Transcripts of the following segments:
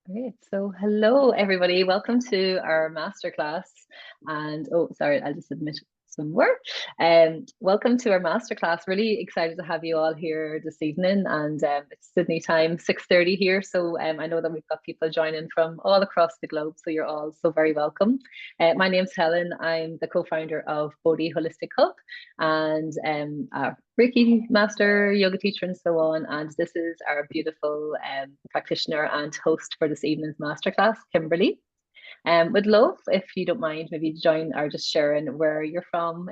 Great. So, hello everybody. Welcome to our masterclass. And oh, sorry, I'll just admit some more. Welcome to our masterclass. Really excited to have you all here this evening. And it's Sydney time, 6:30 here. So I know that we've got people joining from all across the globe. So you're all so very welcome. My name's Helen. I'm the co-founder of Bodhi Holistic Hub and a Reiki master, yoga teacher, and so on. And this is our beautiful practitioner and host for this evening's masterclass, Kimberly. Would love if you don't mind maybe join or just sharing where you're from.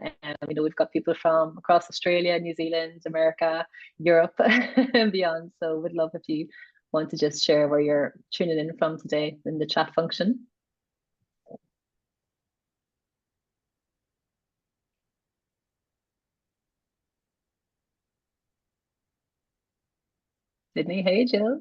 We know we've got people from across Australia, New Zealand, America, Europe, and beyond. So would love if you want to just share where you're tuning in from today in the chat function. Sydney, hey Jill.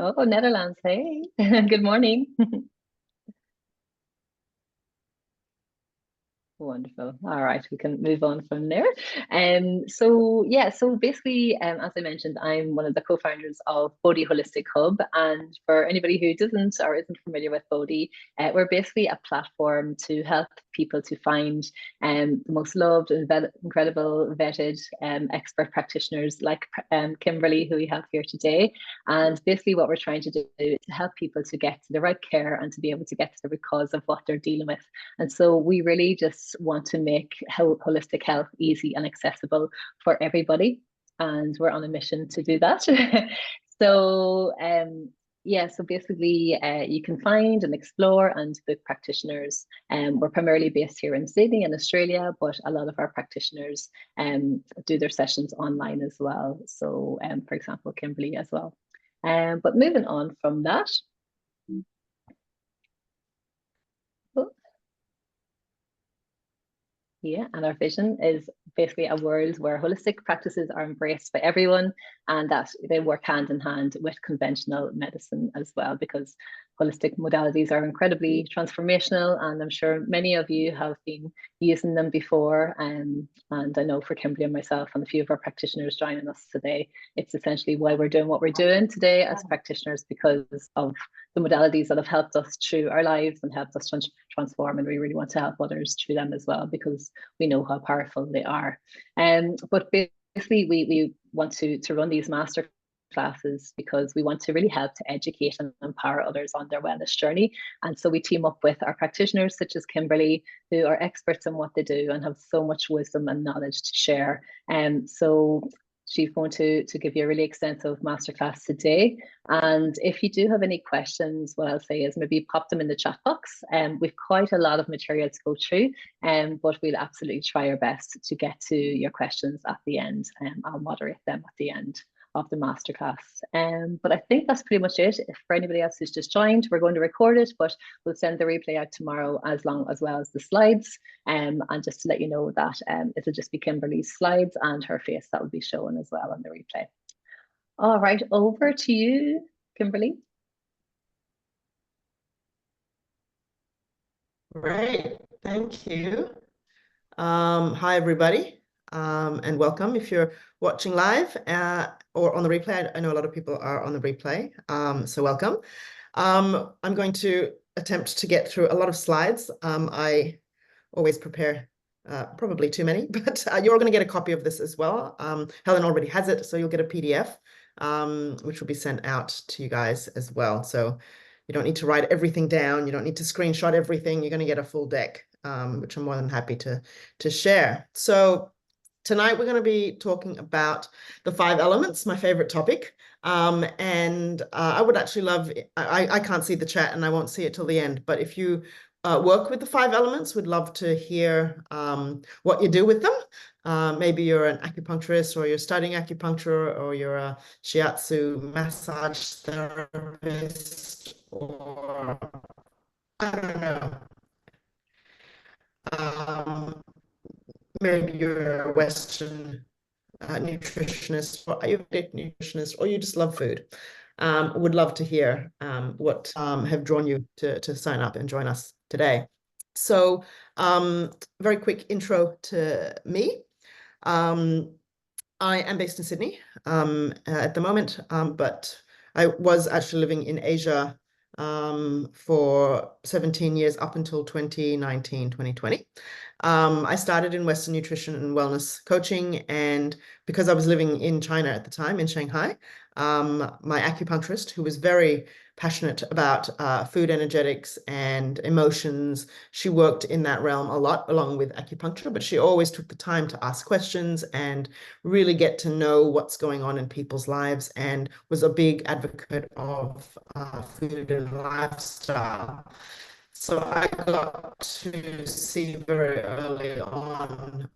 Oh, Netherlands, hey. Good morning. Wonderful. All right, we can move on from there. So yeah, so basically, as I mentioned, I'm one of the co-founders of Bodhi Holistic Hub. And for anybody who doesn't or isn't familiar with Bodhi, we're basically a platform to help people to find the most loved and incredible vetted expert practitioners like Kimberly, who we have here today. And basically what we're trying to do is to help people to get to the right care and to be able to get to the root cause of what they're dealing with. And so we really just want to make holistic health easy and accessible for everybody. And we're on a mission to do that. So, yeah, so basically, you can find and explore and book practitioners. We're primarily based here in Sydney in Australia, but a lot of our practitioners do their sessions online as well. So, for example, Kimberly as well. But moving on from that, yeah, and our vision is basically a world where holistic practices are embraced by everyone and that they work hand in hand with conventional medicine as well, because holistic modalities are incredibly transformational. And I'm sure many of you have been using them before. And I know for Kimberly and myself and a few of our practitioners joining us today, it's essentially why we're doing what we're doing today as practitioners, because of the modalities that have helped us through our lives and helped us transform. And we really want to help others through them as well, because we know how powerful they are. But basically, we want to run these master classes because we want to really help to educate and empower others on their wellness journey. And so we team up with our practitioners such as Kimberly, who are experts in what they do and have so much wisdom and knowledge to share. And so she's going to give you a really extensive masterclass today. And if you do have any questions, what I'll say is maybe pop them in the chat box. We've quite a lot of material to go through, but we'll absolutely try our best to get to your questions at the end. I'll moderate them at the end of the masterclass. But I think that's pretty much it. If for anybody else who's just joined, we're going to record it, but we'll send the replay out tomorrow as well as the slides. And just to let you know that it'll just be Kimberly's slides and her face that will be shown as well on the replay. All right, over to you, Kimberly. Great, thank you. Hi, everybody, and welcome if you're watching live or on the replay. I know a lot of people are on the replay, so welcome. I'm going to attempt to get through a lot of slides. I always prepare probably too many, but you're all going to get a copy of this as well. Helen already has it, so you'll get a PDF, which will be sent out to you guys as well. So you don't need to write everything down. You don't need to screenshot everything. You're going to get a full deck, which I'm more than happy to share. So tonight we're going to be talking about the 5 elements, my favorite topic. And I would actually love, I can't see the chat and I won't see it till the end, but if you work with the 5 elements, would love to hear what you do with them. Maybe you're an acupuncturist, or you're studying acupuncture, or you're a shiatsu massage therapist, or I don't know. Maybe you're a Western nutritionist, or Ayurvedic nutritionist, or you just love food. Would love to hear what have drawn you to sign up and join us today. So very quick intro to me. I am based in Sydney at the moment, but I was actually living in Asia for 17 years up until 2019, 2020. I started in Western nutrition and wellness coaching, and because I was living in China at the time, in Shanghai, my acupuncturist, who was very passionate about food energetics and emotions, she worked in that realm a lot along with acupuncture, but she always took the time to ask questions and really get to know what's going on in people's lives, and was a big advocate of food and lifestyle. So I got to see very early on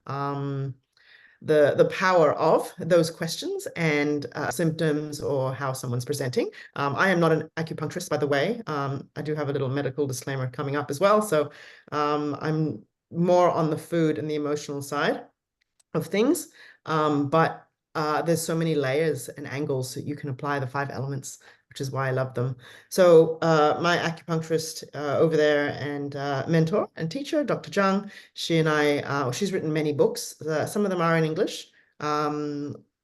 the power of those questions and symptoms or how someone's presenting. I am not an acupuncturist, by the way. I do have a little medical disclaimer coming up as well. So I'm more on the food and the emotional side of things. But there's so many layers and angles that you can apply the 5 elements, which is why I love them. So my acupuncturist over there and mentor and teacher, Dr. Zhang, she and I, she's written many books. Some of them are in English. They're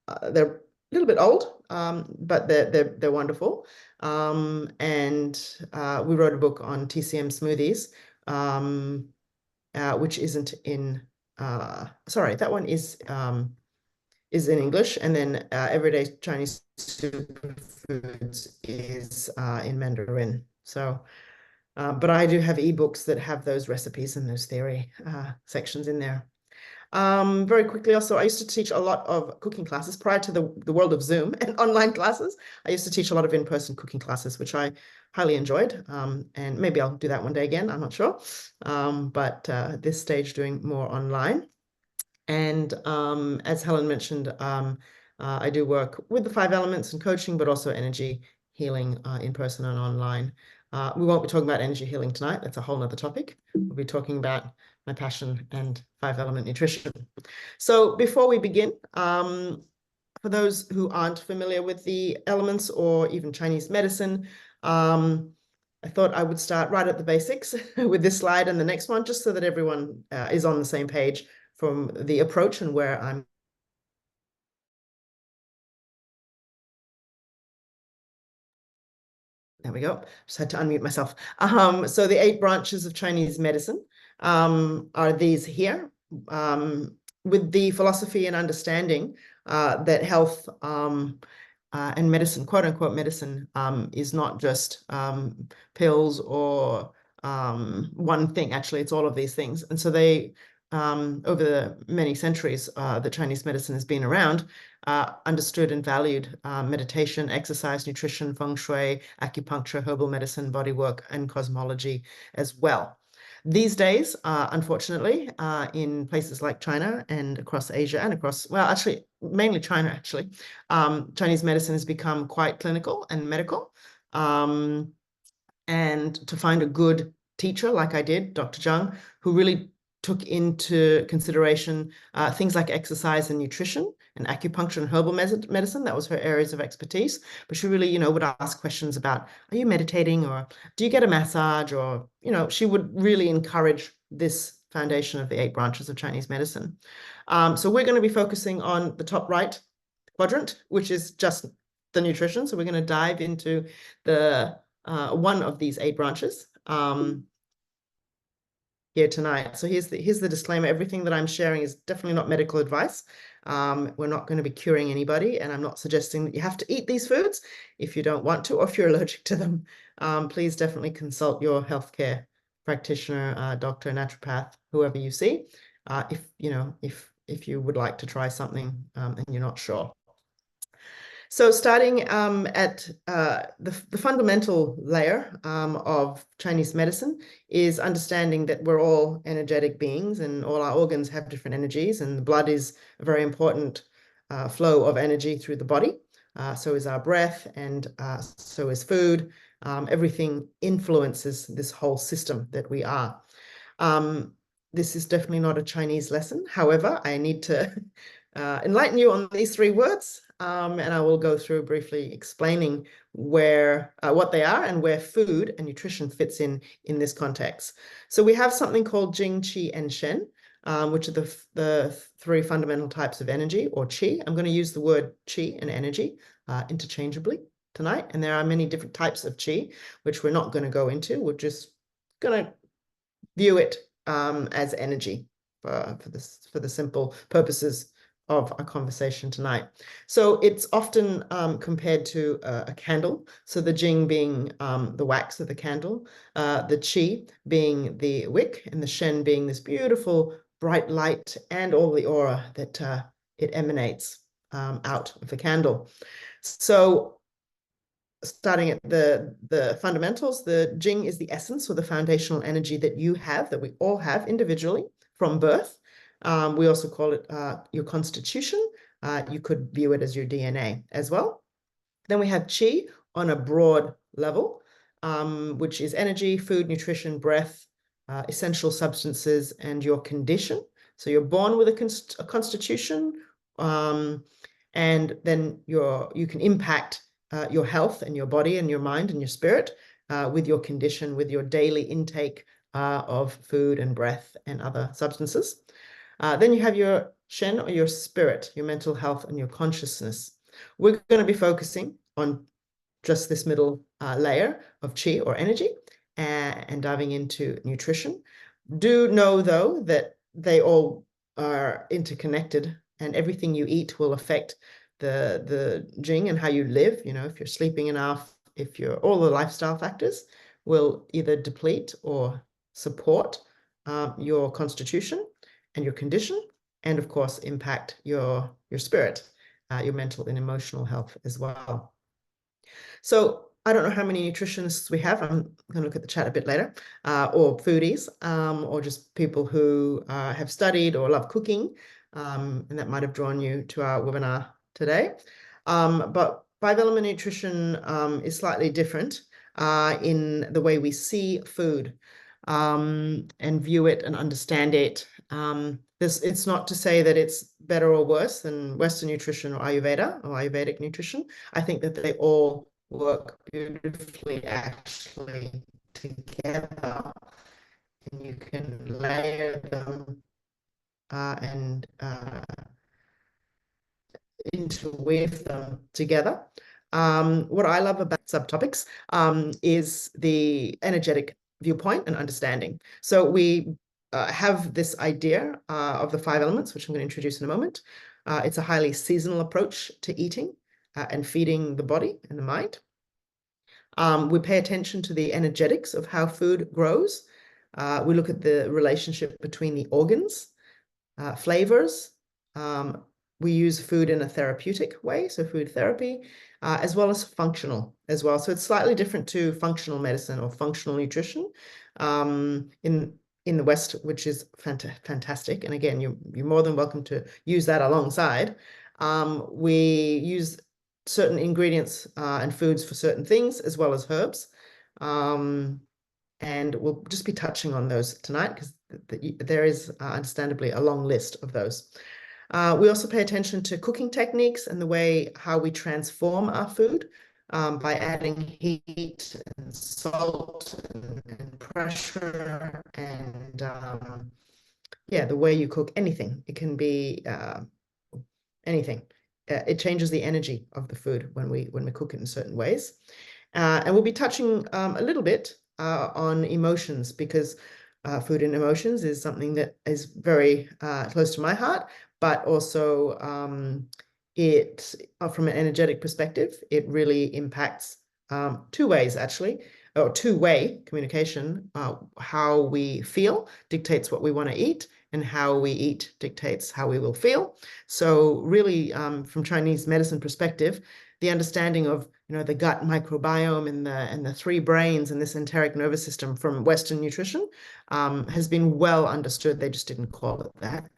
a little bit old, but they're wonderful. And we wrote a book on TCM smoothies, which isn't in sorry, that one is in English, and then Everyday Chinese Superfoods is in Mandarin. So, but I do have ebooks that have those recipes and those theory sections in there. Very quickly also, I used to teach a lot of cooking classes prior to the world of Zoom and online classes. I used to teach a lot of in-person cooking classes, which I highly enjoyed. And maybe I'll do that one day again, I'm not sure. But at this stage, doing more online. And as Helen mentioned, I do work with the 5 elements and coaching, but also energy healing in person and online. We won't be talking about energy healing tonight. That's a whole nother topic. We'll be talking about my passion and 5-element nutrition. So before we begin, for those who aren't familiar with the elements or even Chinese medicine, I thought I would start right at the basics with this slide and the next one, just so that everyone is on the same page from the approach and where I'm. There we go. Just had to unmute myself. So the 8 branches of Chinese medicine are these here, with the philosophy and understanding that health and medicine, quote unquote medicine, is not just pills or one thing. Actually, it's all of these things. And so they, over the many centuries that Chinese medicine has been around, understood and valued meditation, exercise, nutrition, feng shui, acupuncture, herbal medicine, bodywork, and cosmology as well. These days, unfortunately, in places like China and across Asia and across, well, actually, mainly China, actually, Chinese medicine has become quite clinical and medical. And to find a good teacher like I did, Dr. Zhang, who really took into consideration things like exercise and nutrition and acupuncture and herbal medicine. That was her areas of expertise. But she really, would ask questions about, are you meditating, or do you get a massage? Or, she would really encourage this foundation of the 8 branches of Chinese medicine. So we're going to be focusing on the top right quadrant, which is just the nutrition. So we're going to dive into the one of these 8 branches here tonight. So here's the disclaimer. Everything that I'm sharing is definitely not medical advice. We're not going to be curing anybody, and I'm not suggesting that you have to eat these foods if you don't want to, or if you're allergic to them. Please definitely consult your healthcare practitioner, doctor, naturopath, whoever you see, if you would like to try something and you're not sure. So starting at the fundamental layer of Chinese medicine is understanding that we're all energetic beings, and all our organs have different energies, and the blood is a very important flow of energy through the body. So is our breath, and so is food. Everything influences this whole system that we are. This is definitely not a Chinese lesson. However, I need to enlighten you on these 3 words, and I will go through briefly explaining what they are and where food and nutrition fits in this context. So we have something called Jing, Qi, and Shen. which are the three fundamental types of energy, or chi. I'm going to use the word chi and energy interchangeably tonight. And there are many different types of chi, which we're not going to go into. We're just going to view it as energy for the simple purposes of our conversation tonight. So it's often compared to a candle. So the jing being the wax of the candle, the qi being the wick, and the shen being this beautiful bright light and all the aura that it emanates out of the candle. So starting at the fundamentals, the jing is the essence or the foundational energy that you have, that we all have individually from birth. We also call it your constitution. You could view it as your DNA as well. Then we have qi on a broad level, which is energy, food, nutrition, breath, essential substances, and your condition. So you're born with a constitution, and then you can impact your health and your body and your mind and your spirit with your condition, with your daily intake of food and breath and other substances. Then you have your shen, or your spirit, your mental health and your consciousness. We're going to be focusing on just this middle layer of qi or energy and diving into nutrition. Do know, though, that they all are interconnected, and everything you eat will affect the jing and how you live. You know, if you're sleeping enough, if you're all the lifestyle factors will either deplete or support your constitution and your condition, and of course impact your spirit, your mental and emotional health as well. So I don't know how many nutritionists we have. I'm going to look at the chat a bit later, or foodies, or just people who have studied or love cooking, and that might have drawn you to our webinar today. But five-element nutrition is slightly different in the way we see food and view it and understand it. It's not to say that it's better or worse than Western nutrition or Ayurveda or Ayurvedic nutrition. I think that they all work beautifully actually together, and you can layer them and interweave them together. What I love about subtopics is the energetic viewpoint and understanding. So we have this idea of the five elements, which I'm going to introduce in a moment. It's a highly seasonal approach to eating and feeding the body and the mind. We pay attention to the energetics of how food grows. We look at the relationship between the organs, flavors. We use food in a therapeutic way, so food therapy, as well as functional as well. So it's slightly different to functional medicine or functional nutrition in the West, which is fantastic. And again, you're more than welcome to use that alongside. We use certain ingredients and foods for certain things, as well as herbs. And we'll just be touching on those tonight, because there is understandably a long list of those. We also pay attention to cooking techniques and the way how we transform our food by adding heat and salt and pressure and yeah, the way you cook anything. It can be anything. It changes the energy of the food when we cook it in certain ways. And we'll be touching a little bit on emotions, because food and emotions is something that is very close to my heart, but also from an energetic perspective, it really impacts two ways, actually, or two-way communication. How we feel dictates what we want to eat, and how we eat dictates how we will feel. So really, from Chinese medicine perspective, the understanding of the gut microbiome and the three brains and this enteric nervous system from Western nutrition has been well understood. They just didn't call it that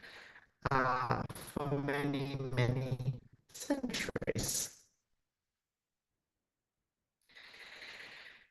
for many, many centuries.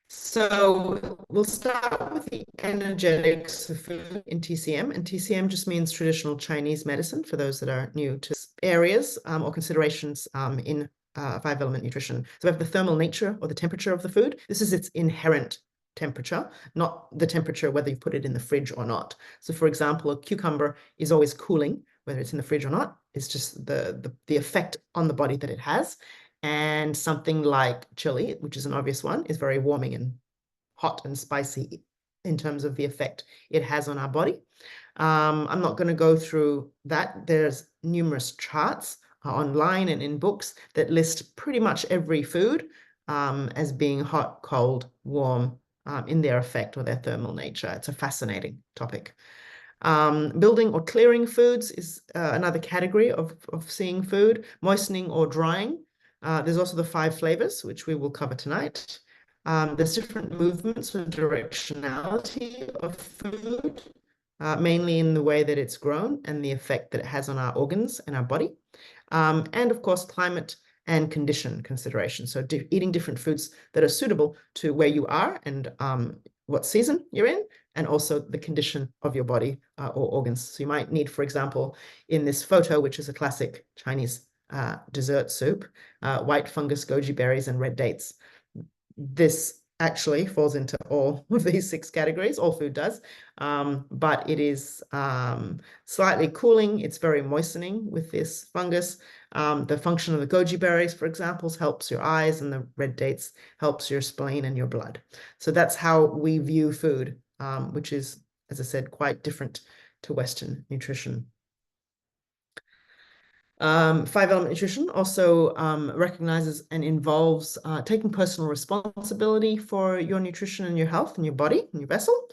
So we'll start with the energetics of food in TCM, and TCM just means traditional Chinese medicine for those that are new to areas or considerations in five-element nutrition. So we have the thermal nature or the temperature of the food. This is its inherent temperature, not the temperature whether you put it in the fridge or not. So for example, a cucumber is always cooling, whether it's in the fridge or not. It's just the effect on the body that it has. And something like chili, which is an obvious one, is very warming and hot and spicy in terms of the effect it has on our body. I'm not going to go through that. There's numerous charts online and in books that list pretty much every food as being hot, cold, warm in their effect or their thermal nature. It's a fascinating topic. Building or clearing foods is another category of seeing food. Moistening or drying. There's also the 5 flavors, which we will cover tonight. There's different movements or directionality of food, mainly in the way that it's grown and the effect that it has on our organs and our body. And of course, climate and condition consideration. So eating different foods that are suitable to where you are and what season you're in, and also the condition of your body or organs. So you might need, for example, in this photo, which is a classic Chinese dessert soup, white fungus, goji berries, and red dates. This actually falls into all of these 6 categories. All food does, but it is slightly cooling. It's very moistening with this fungus. The function of the goji berries, for example, helps your eyes, and the red dates helps your spleen and your blood. So that's how we view food, which is, as I said, quite different to Western nutrition. 5-element nutrition also recognizes and involves taking personal responsibility for your nutrition and your health and your body and your vessel,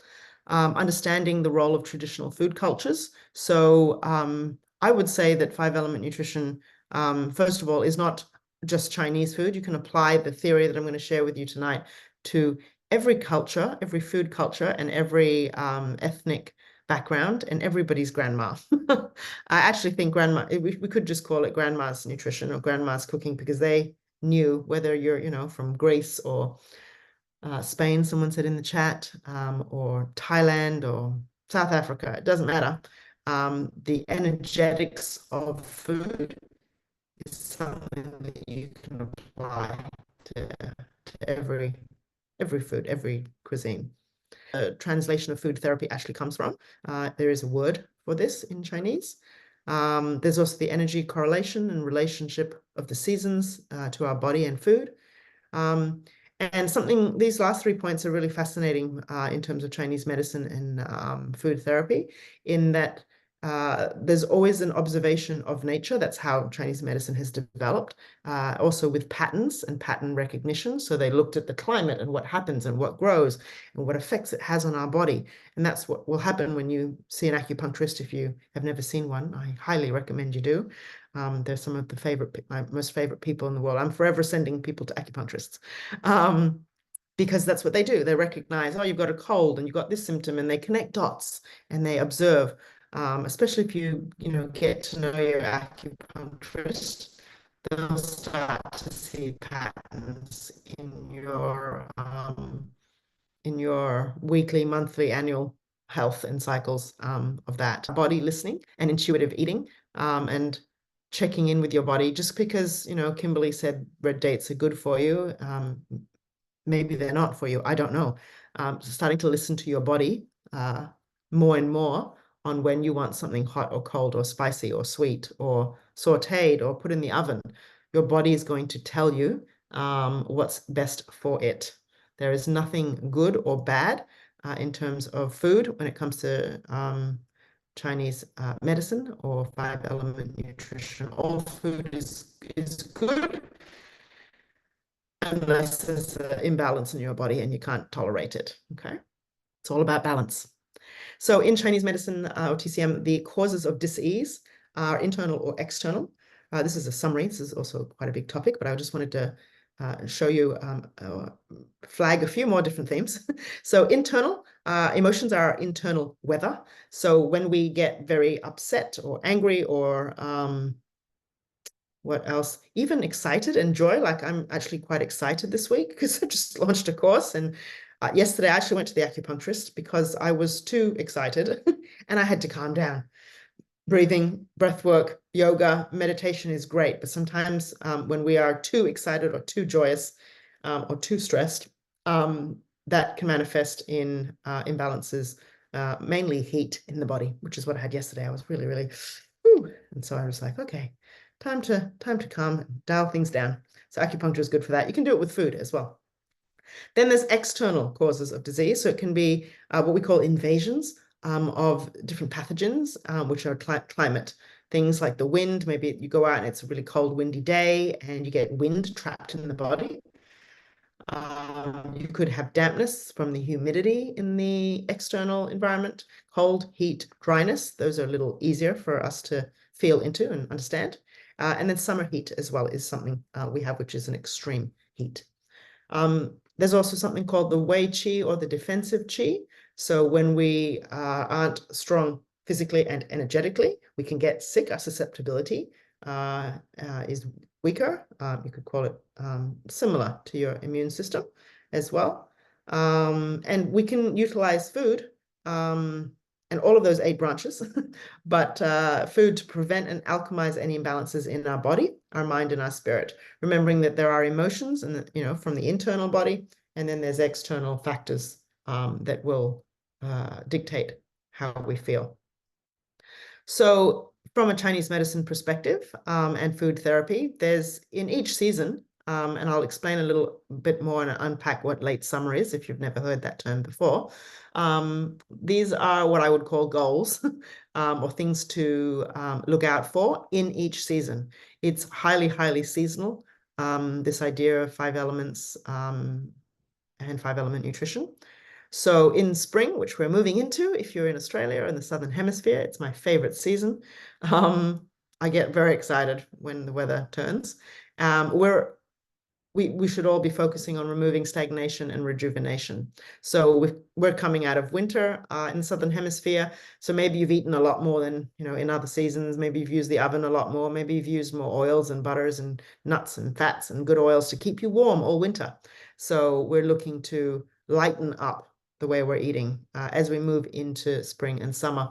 understanding the role of traditional food cultures. So I would say that 5-element nutrition, first of all, is not just Chinese food. You can apply the theory that I'm going to share with you tonight to every culture, every food culture, and every ethnic background, and everybody's grandma. I actually think grandma, we could just call it grandma's nutrition or grandma's cooking, because they knew, whether you're, you know, from Greece or Spain, someone said in the chat, or Thailand or South Africa, it doesn't matter. The energetics of food is something that you can apply to every food, every cuisine. Translation of food therapy actually comes from. There is a word for this in Chinese. There's also the energy correlation and relationship of the seasons to our body and food. And these last 3 points are really fascinating in terms of Chinese medicine and food therapy, in that there's always an observation of nature. That's how Chinese medicine has developed, also with patterns and pattern recognition. So they looked at the climate and what happens and what grows and what effects it has on our body. And that's what will happen when you see an acupuncturist. If you have never seen one, I highly recommend you do. They're some of my most favorite people in the world. I'm forever sending people to acupuncturists. Because that's what they do. They recognize, oh, you've got a cold and you've got this symptom, and they connect dots and they observe. Especially if you get to know your acupuncturist, they'll start to see patterns in your weekly, monthly, annual health and cycles of that. Body listening and intuitive eating, and checking in with your body. Just because Kimberly said red dates are good for you, maybe they're not for you. I don't know. So starting to listen to your body more and more on when you want something hot or cold or spicy or sweet or sauteed or put in the oven. Your body is going to tell you what's best for it. There is nothing good or bad in terms of food when it comes to Chinese medicine or 5-element nutrition. All food is good, unless there's an imbalance in your body and you can't tolerate it. Okay, it's all about balance. So in Chinese medicine or TCM, the causes of disease are internal or external. This is a summary. This is also quite a big topic, but I just wanted to show you, flag a few more different themes. So internal, emotions are internal weather. So when we get very upset or angry or what else? Even excited and joy. Like, I'm actually quite excited this week because I just launched a course, and yesterday I actually went to the acupuncturist because I was too excited and I had to calm down. Breathing, breath work, yoga, meditation is great, but sometimes when we are too excited or too joyous or too stressed, that can manifest in imbalances, mainly heat in the body, which is what I had yesterday. I was really, really, whew, and so I was like, okay, time to calm and dial things down. So acupuncture is good for that. You can do it with food as well. Then there's external causes of disease. So it can be what we call invasions of different pathogens, which are climate. Things like the wind. Maybe you go out and it's a really cold, windy day and you get wind trapped in the body. You could have dampness from the humidity in the external environment, cold, heat, dryness. Those are a little easier for us to feel into and understand. And then summer heat as well is something we have, which is an extreme heat. There's also something called the wei qi or the defensive qi. So when we aren't strong physically and energetically, we can get sick. Our susceptibility is weaker. You could call it similar to your immune system as well. And we can utilize food and all of those 8 branches, but food to prevent and alchemize any imbalances in our body, our mind, and our spirit. Remembering that there are emotions, and from the internal body, and then there's external factors that will dictate how we feel. So, from a Chinese medicine perspective and food therapy, there's in each season. And I'll explain a little bit more and unpack what late summer is if you've never heard that term before. These are what I would call goals or things to look out for in each season. It's highly, highly seasonal, this idea of 5 elements and 5-element nutrition. So in spring, which we're moving into, if you're in Australia or in the Southern Hemisphere, it's my favorite season. I get very excited when the weather turns. We should all be focusing on removing stagnation and rejuvenation. So we're coming out of winter in the Southern Hemisphere. So maybe you've eaten a lot more than, in other seasons. Maybe you've used the oven a lot more. Maybe you've used more oils and butters and nuts and fats and good oils to keep you warm all winter. So we're looking to lighten up the way we're eating as we move into spring and summer.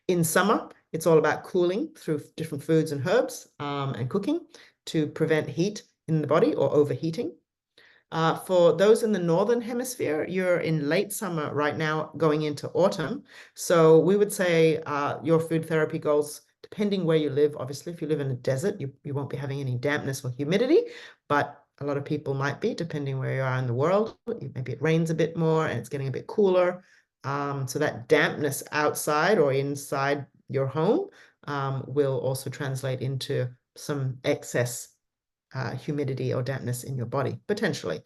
In summer, it's all about cooling through different foods and herbs and cooking to prevent heat in the body or overheating. For those in the Northern Hemisphere, you're in late summer right now going into autumn. So we would say your food therapy goals, depending where you live, obviously, if you live in a desert, you won't be having any dampness or humidity, but a lot of people might be, depending where you are in the world. Maybe it rains a bit more and it's getting a bit cooler. So that dampness outside or inside your home will also translate into some excess humidity or dampness in your body, potentially.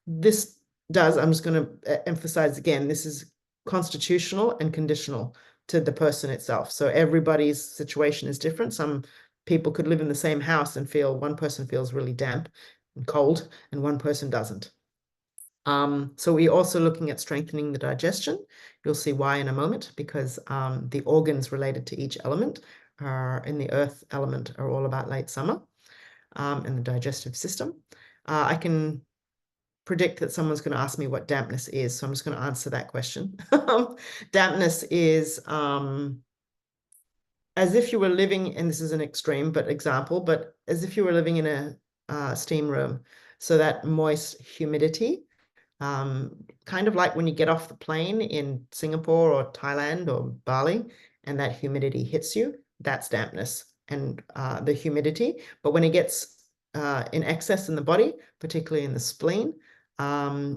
This does, I'm just going to emphasize again, this is constitutional and conditional to the person itself. So everybody's situation is different. Some people could live in the same house and one person feels really damp and cold and one person doesn't. So we're also looking at strengthening the digestion. You'll see why in a moment, because the organs related to each element in the earth element are all about late summer. And the digestive system. I can predict that someone's going to ask me what dampness is, so I'm just going to answer that question. Dampness is as if you were living, and this is an extreme example, but as if you were living in a steam room. So that moist humidity, kind of like when you get off the plane in Singapore or Thailand or Bali, and that humidity hits you, that's dampness. And the humidity, but when it gets in excess in the body, particularly in the spleen,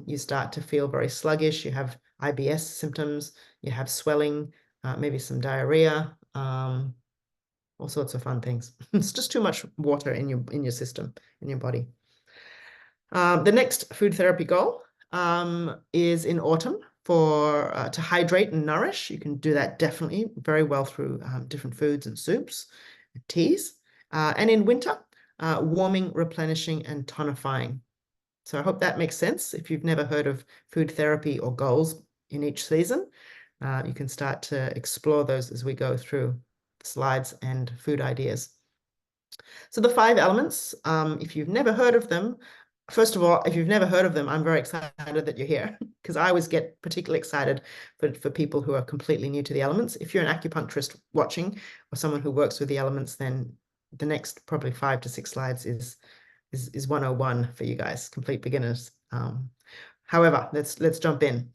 you start to feel very sluggish. You have IBS symptoms, you have swelling, maybe some diarrhea, all sorts of fun things. It's just too much water in your system, in your body. The next food therapy goal is in autumn to hydrate and nourish. You can do that definitely very well through different foods and soups, teas, and in winter, warming, replenishing, and tonifying. So I hope that makes sense. If you've never heard of food therapy or goals in each season, you can start to explore those as we go through slides and food ideas. So the 5 elements, if you've never heard of them, first of all, if you've never heard of them, I'm very excited that you're here because I always get particularly excited for people who are completely new to the elements. If you're an acupuncturist watching or someone who works with the elements, then the next probably 5 to 6 slides is 101 for you guys, complete beginners. However, let's jump in.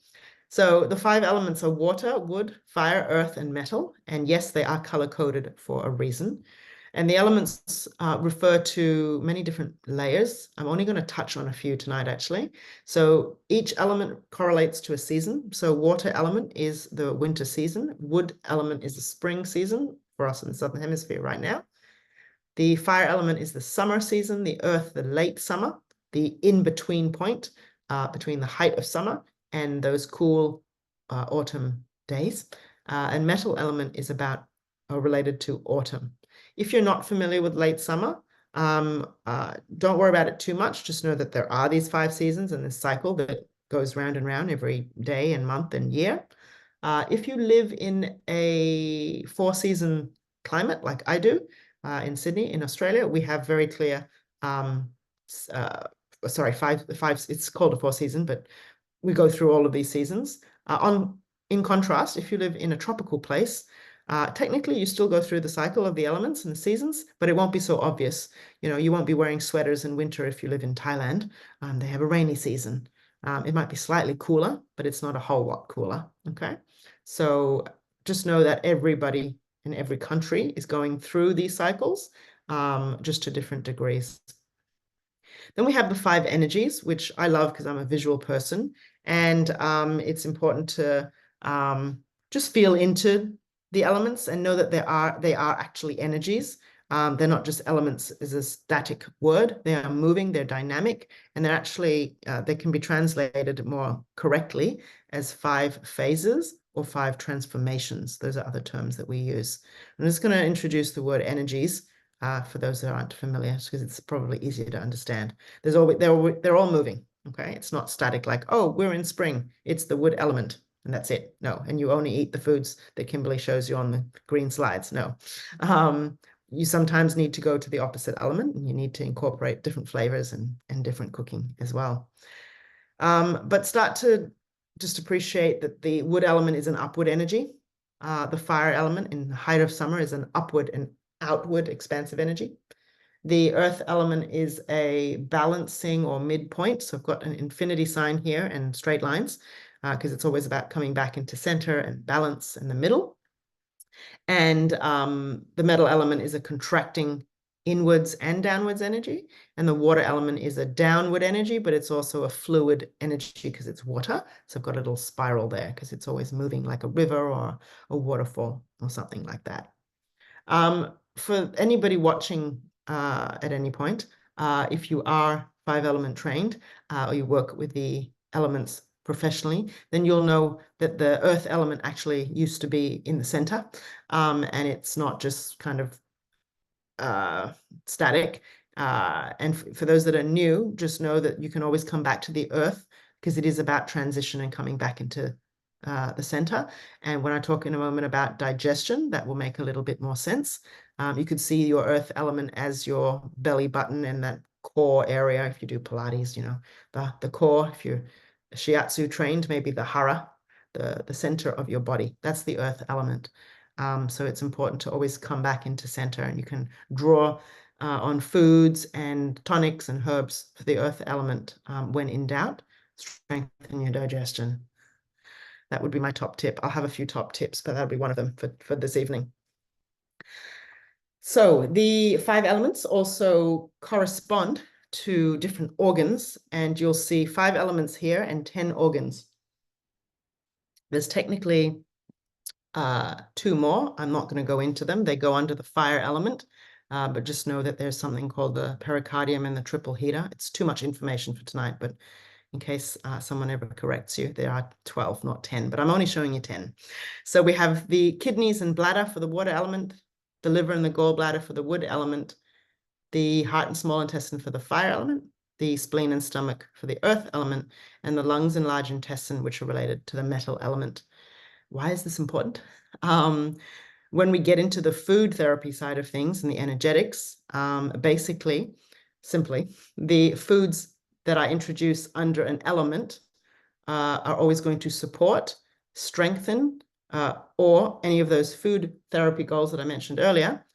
So the 5 elements are water, wood, fire, earth, and metal. And yes, they are color-coded for a reason. And the elements refer to many different layers. I'm only going to touch on a few tonight, actually. So each element correlates to a season. So water element is the winter season. Wood element is the spring season for us in the Southern Hemisphere right now. The fire element is the summer season. The earth, the late summer, the in-between point between the height of summer and those cool autumn days. And metal element is about related to autumn. If you're not familiar with late summer, don't worry about it too much. Just know that there are these 5 seasons and this cycle that goes round and round every day and month and year. If you live in a 4-season climate like I do in Sydney, in Australia, we have very clear, sorry, five, it's called a 4-season, but we go through all of these seasons. In contrast, if you live in a tropical place, technically you still go through the cycle of the elements and the seasons, but it won't be so obvious. You won't be wearing sweaters in winter if you live in Thailand. They have a rainy season. It might be slightly cooler, but it's not a whole lot cooler, okay? So just know that everybody in every country is going through these cycles, just to different degrees. Then we have the 5 energies, which I love because I'm a visual person. And it's important to just feel into the elements and know that they are actually energies. They're not just elements as a static word. They are moving, they're dynamic, and they're actually, they can be translated more correctly as 5 phases or 5 transformations. Those are other terms that we use. I'm just going to introduce the word energies for those that aren't familiar, because it's probably easier to understand. They're all moving, okay? It's not static like, oh, we're in spring. It's the wood element, and that's it. No, and you only eat the foods that Kimberly shows you on the green slides. No. You sometimes need to go to the opposite element, and you need to incorporate different flavors and different cooking as well. But start to just appreciate that the wood element is an upward energy. The fire element in the height of summer is an upward and outward expansive energy. The earth element is a balancing or midpoint. So I've got an infinity sign here and straight lines because it's always about coming back into center and balance in the middle. And the metal element is a contracting inwards and downwards energy. And the water element is a downward energy, but it's also a fluid energy because it's water. So I've got a little spiral there because it's always moving like a river or a waterfall or something like that. For anybody watching at any point, if you are 5-element trained or you work with the elements professionally, then you'll know that the earth element actually used to be in the center, and it's not just kind of static. And for those that are new, just know that you can always come back to the earth because it is about transition and coming back into the center. And when I talk in a moment about digestion, that will make a little bit more sense. You could see your earth element as your belly button and that core area. If you do Pilates, the core. If you're shiatsu trained, maybe the hara, the center of your body. That's the earth element. So it's important to always come back into center, and you can draw on foods and tonics and herbs for the earth element when in doubt. Strengthen your digestion. That would be my top tip. I'll have a few top tips, but that'll be one of them for this evening. So the 5 elements also correspond to different organs, and you'll see 5 elements here and 10 organs. There's technically 2 more. I'm not going to go into them. They go under the fire element, but just know that there's something called the pericardium and the triple heater. It's too much information for tonight, but in case someone ever corrects you, there are 12, not 10, but I'm only showing you 10. So we have the kidneys and bladder for the water element, the liver and the gallbladder for the wood element, the heart and small intestine for the fire element, the spleen and stomach for the earth element, and the lungs and large intestine, which are related to the metal element. Why is this important? When we get into the food therapy side of things and the energetics, basically, simply, the foods that I introduce under an element are always going to support, strengthen, or any of those food therapy goals that I mentioned earlier,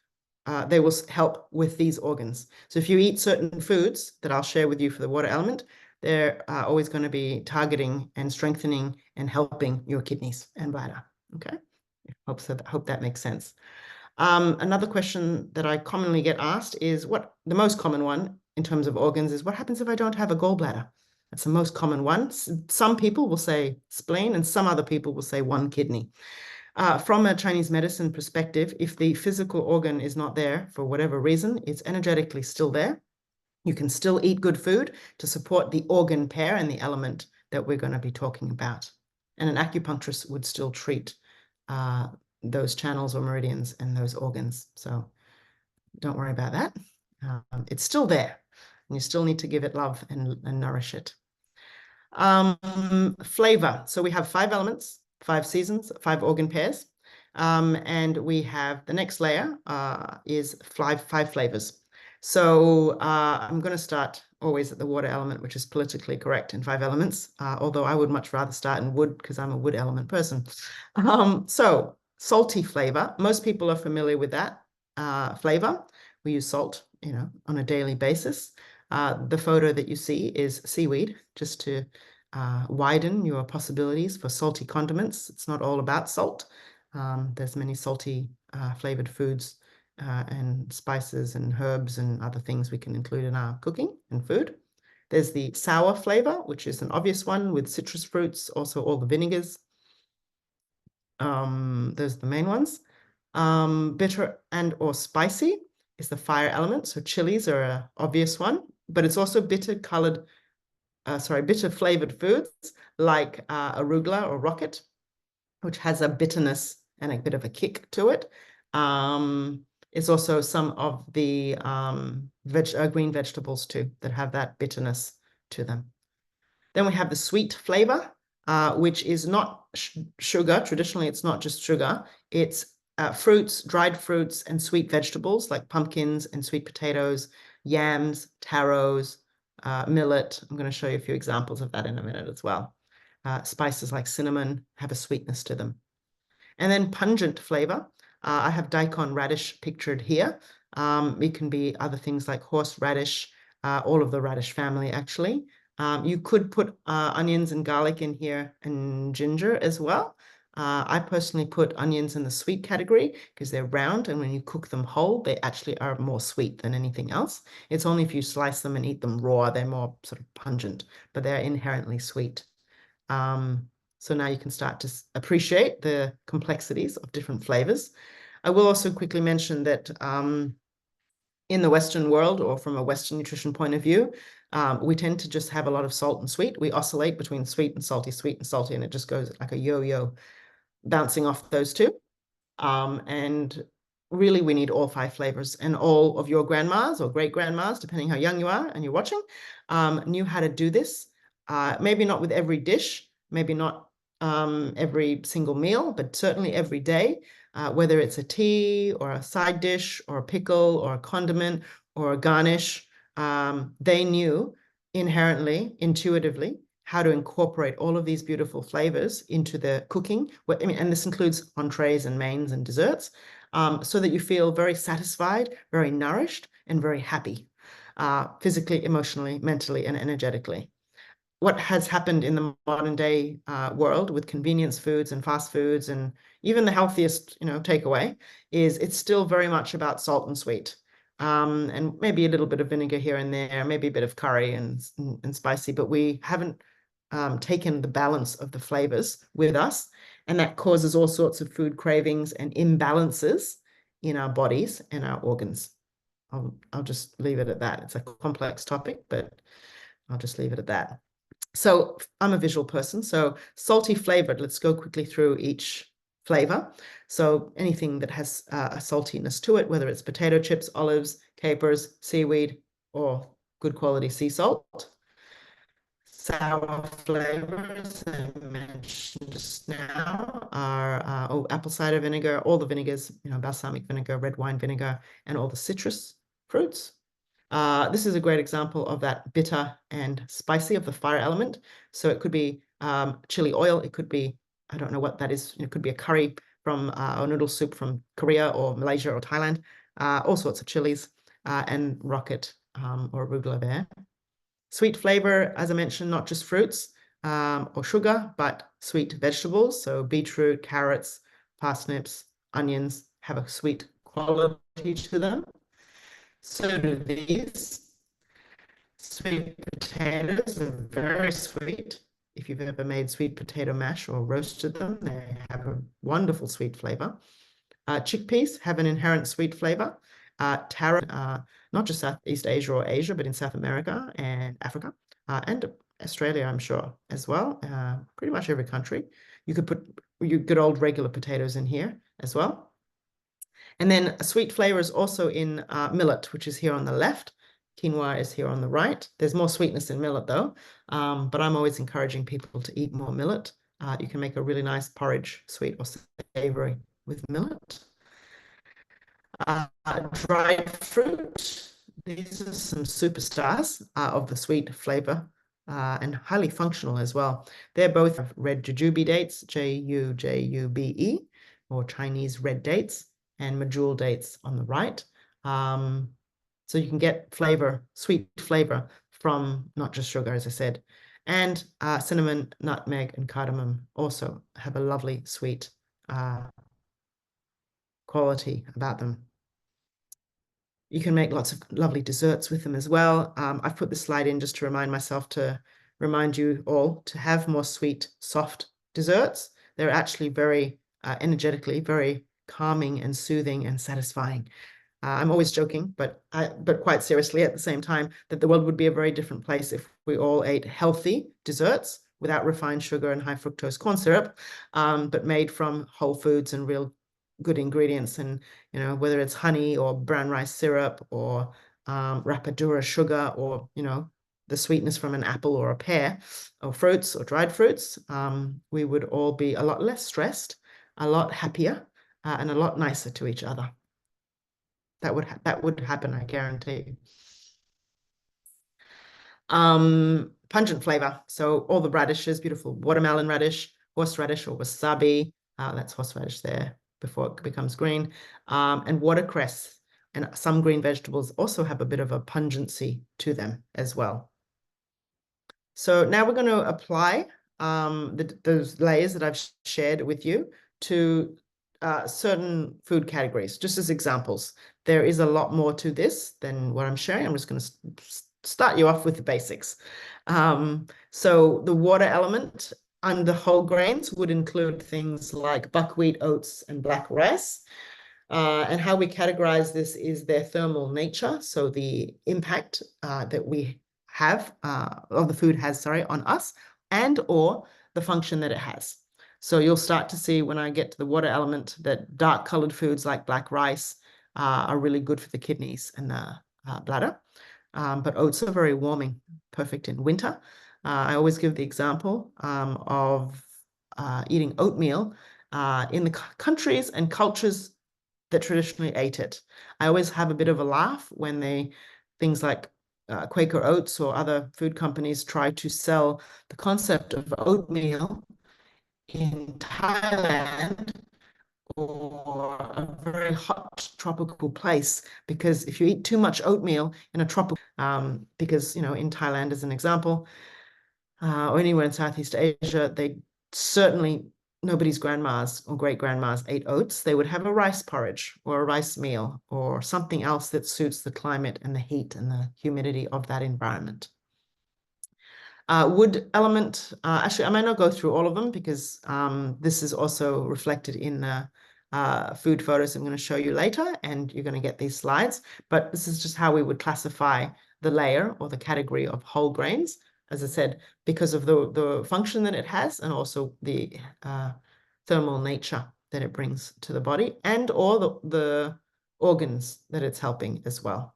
they will help with these organs. So if you eat certain foods that I'll share with you for the water element, they're always going to be targeting and strengthening and helping your kidneys and bladder. Okay, hope that makes sense. Another question that I commonly get asked is the most common one in terms of organs is what happens if I don't have a gallbladder? That's the most common one. Some people will say spleen and some other people will say one kidney. From a Chinese medicine perspective, if the physical organ is not there for whatever reason, it's energetically still there. You can still eat good food to support the organ pair and the element that we're going to be talking about. And an acupuncturist would still treat those channels or meridians and those organs. So don't worry about that. It's still there. And you still need to give it love and nourish it. Flavor. So we have 5 elements, 5 seasons, 5 organ pairs. And we have the next layer is 5 flavors. So I'm going to start always at the water element, which is politically correct in 5 elements, although I would much rather start in wood because I'm a wood element person. So salty flavor. Most people are familiar with that flavor. We use salt, on a daily basis. The photo that you see is seaweed, just to widen your possibilities for salty condiments. It's not all about salt. There's many salty flavored foods and spices and herbs and other things we can include in our cooking and food. There's the sour flavor, which is an obvious one with citrus fruits, also all the vinegars. Those are the main ones. Bitter and or spicy is the fire element. So chilies are an obvious one, but it's also bitter flavored foods like arugula or rocket, which has a bitterness and a bit of a kick to it. It's also some of the green vegetables too that have that bitterness to them. Then we have the sweet flavor, which is not sugar. Traditionally, it's not just sugar. It's fruits, dried fruits, and sweet vegetables like pumpkins and sweet potatoes, yams, taros, millet. I'm going to show you a few examples of that in a minute as well. Spices like cinnamon have a sweetness to them. And then pungent flavor. I have daikon radish pictured here. It can be other things like horseradish, all of the radish family, actually. You could put onions and garlic in here and ginger as well. I personally put onions in the sweet category because they're round, and when you cook them whole, they actually are more sweet than anything else. It's only if you slice them and eat them raw, they're more sort of pungent, but they're inherently sweet. So now you can start to appreciate the complexities of different flavors. I will also quickly mention that in the Western world, or from a Western nutrition point of view, we tend to just have a lot of salt and sweet. We oscillate between sweet and salty, and it just goes like a yo-yo, bouncing off those two. And really, we need all 5 flavors, and all of your grandmas or great-grandmas, depending how young you are and you're watching, knew how to do this. Maybe not with every dish, maybe not every single meal, but certainly every day, whether it's a tea or a side dish or a pickle or a condiment or a garnish, they knew inherently, intuitively, how to incorporate all of these beautiful flavors into the cooking. And this includes entrees and mains and desserts, so that you feel very satisfied, very nourished, and very happy, physically, emotionally, mentally, and energetically. What has happened in the modern day world with convenience foods and fast foods and even the healthiest, takeaway is it's still very much about salt and sweet, and maybe a little bit of vinegar here and there, maybe a bit of curry and spicy, but we haven't taken the balance of the flavors with us, and that causes all sorts of food cravings and imbalances in our bodies and our organs. I'll just leave it at that. It's a complex topic, but I'll just leave it at that. So I'm a visual person, so salty flavored, let's go quickly through each flavor. So anything that has a saltiness to it, whether it's potato chips, olives, capers, seaweed, or good quality sea salt. Sour flavors I mentioned just now are apple cider vinegar, all the vinegars, balsamic vinegar, red wine vinegar, and all the citrus fruits. This is a great example of that bitter and spicy of the fire element. So it could be chili oil. It could be, I don't know what that is. It could be a curry from or noodle soup from Korea or Malaysia or Thailand. All sorts of chilies, and rocket or arugula there. Sweet flavor, as I mentioned, not just fruits or sugar, but sweet vegetables. So beetroot, carrots, parsnips, onions have a sweet quality to them. So do these. Sweet potatoes are very sweet. If you've ever made sweet potato mash or roasted them, they have a wonderful sweet flavor. Chickpeas have an inherent sweet flavor. Taro, not just Southeast Asia or Asia, but in South America and Africa and Australia, I'm sure, as well. Pretty much every country. You could put your good old regular potatoes in here as well. And then a sweet flavor is also in millet, which is here on the left. Quinoa is here on the right. There's more sweetness in millet though, but I'm always encouraging people to eat more millet. You can make a really nice porridge, sweet or savory, with millet. Dried fruit. These are some superstars of the sweet flavor and highly functional as well. They're both red jujube dates, Jujube, or Chinese red dates, and medjool dates on the right. So you can get flavor, sweet flavor from not just sugar, as I said. And cinnamon, nutmeg, and cardamom also have a lovely sweet quality about them. You can make lots of lovely desserts with them as well. I've put this slide in just to remind you all to have more sweet, soft desserts. They're actually very energetically, very calming and soothing and satisfying. I'm always joking, but quite seriously at the same time, that the world would be a very different place if we all ate healthy desserts without refined sugar and high fructose corn syrup, but made from whole foods and real good ingredients. And, you know, whether it's honey or brown rice syrup or rapadura sugar or, you know, the sweetness from an apple or a pear or fruits or dried fruits, we would all be a lot less stressed, a lot happier, and a lot nicer to each other. That would happen, I guarantee. Pungent flavor. So all the radishes, beautiful watermelon radish, horseradish or wasabi. That's horseradish there before it becomes green. And watercress and some green vegetables also have a bit of a pungency to them as well. So now we're going to apply those layers that I've shared with you to certain food categories, just as examples. There is a lot more to this than what I'm sharing. I'm just going to start you off with the basics. So the water element under whole grains would include things like buckwheat, oats, and black rice. And how we categorize this is their thermal nature. So the impact that we have, or the food has, sorry, on us, and or the function that it has. So you'll start to see when I get to the water element that dark colored foods like black rice are really good for the kidneys and the bladder. But oats are very warming, perfect in winter. I always give the example of eating oatmeal in the countries and cultures that traditionally ate it. I always have a bit of a laugh when things like Quaker Oats or other food companies try to sell the concept of oatmeal in Thailand or a very hot tropical place, because if you eat too much oatmeal in a tropical, because, you know, in Thailand as an example, or anywhere in Southeast Asia, they certainly, nobody's grandmas or great grandmas ate oats. They would have a rice porridge or a rice meal or something else that suits the climate and the heat and the humidity of that environment. Wood element, actually, I might not go through all of them because this is also reflected in the food photos I'm going to show you later, and you're going to get these slides. But this is just how we would classify the layer or the category of whole grains, as I said, because of the function that it has and also the thermal nature that it brings to the body and or the organs that it's helping as well.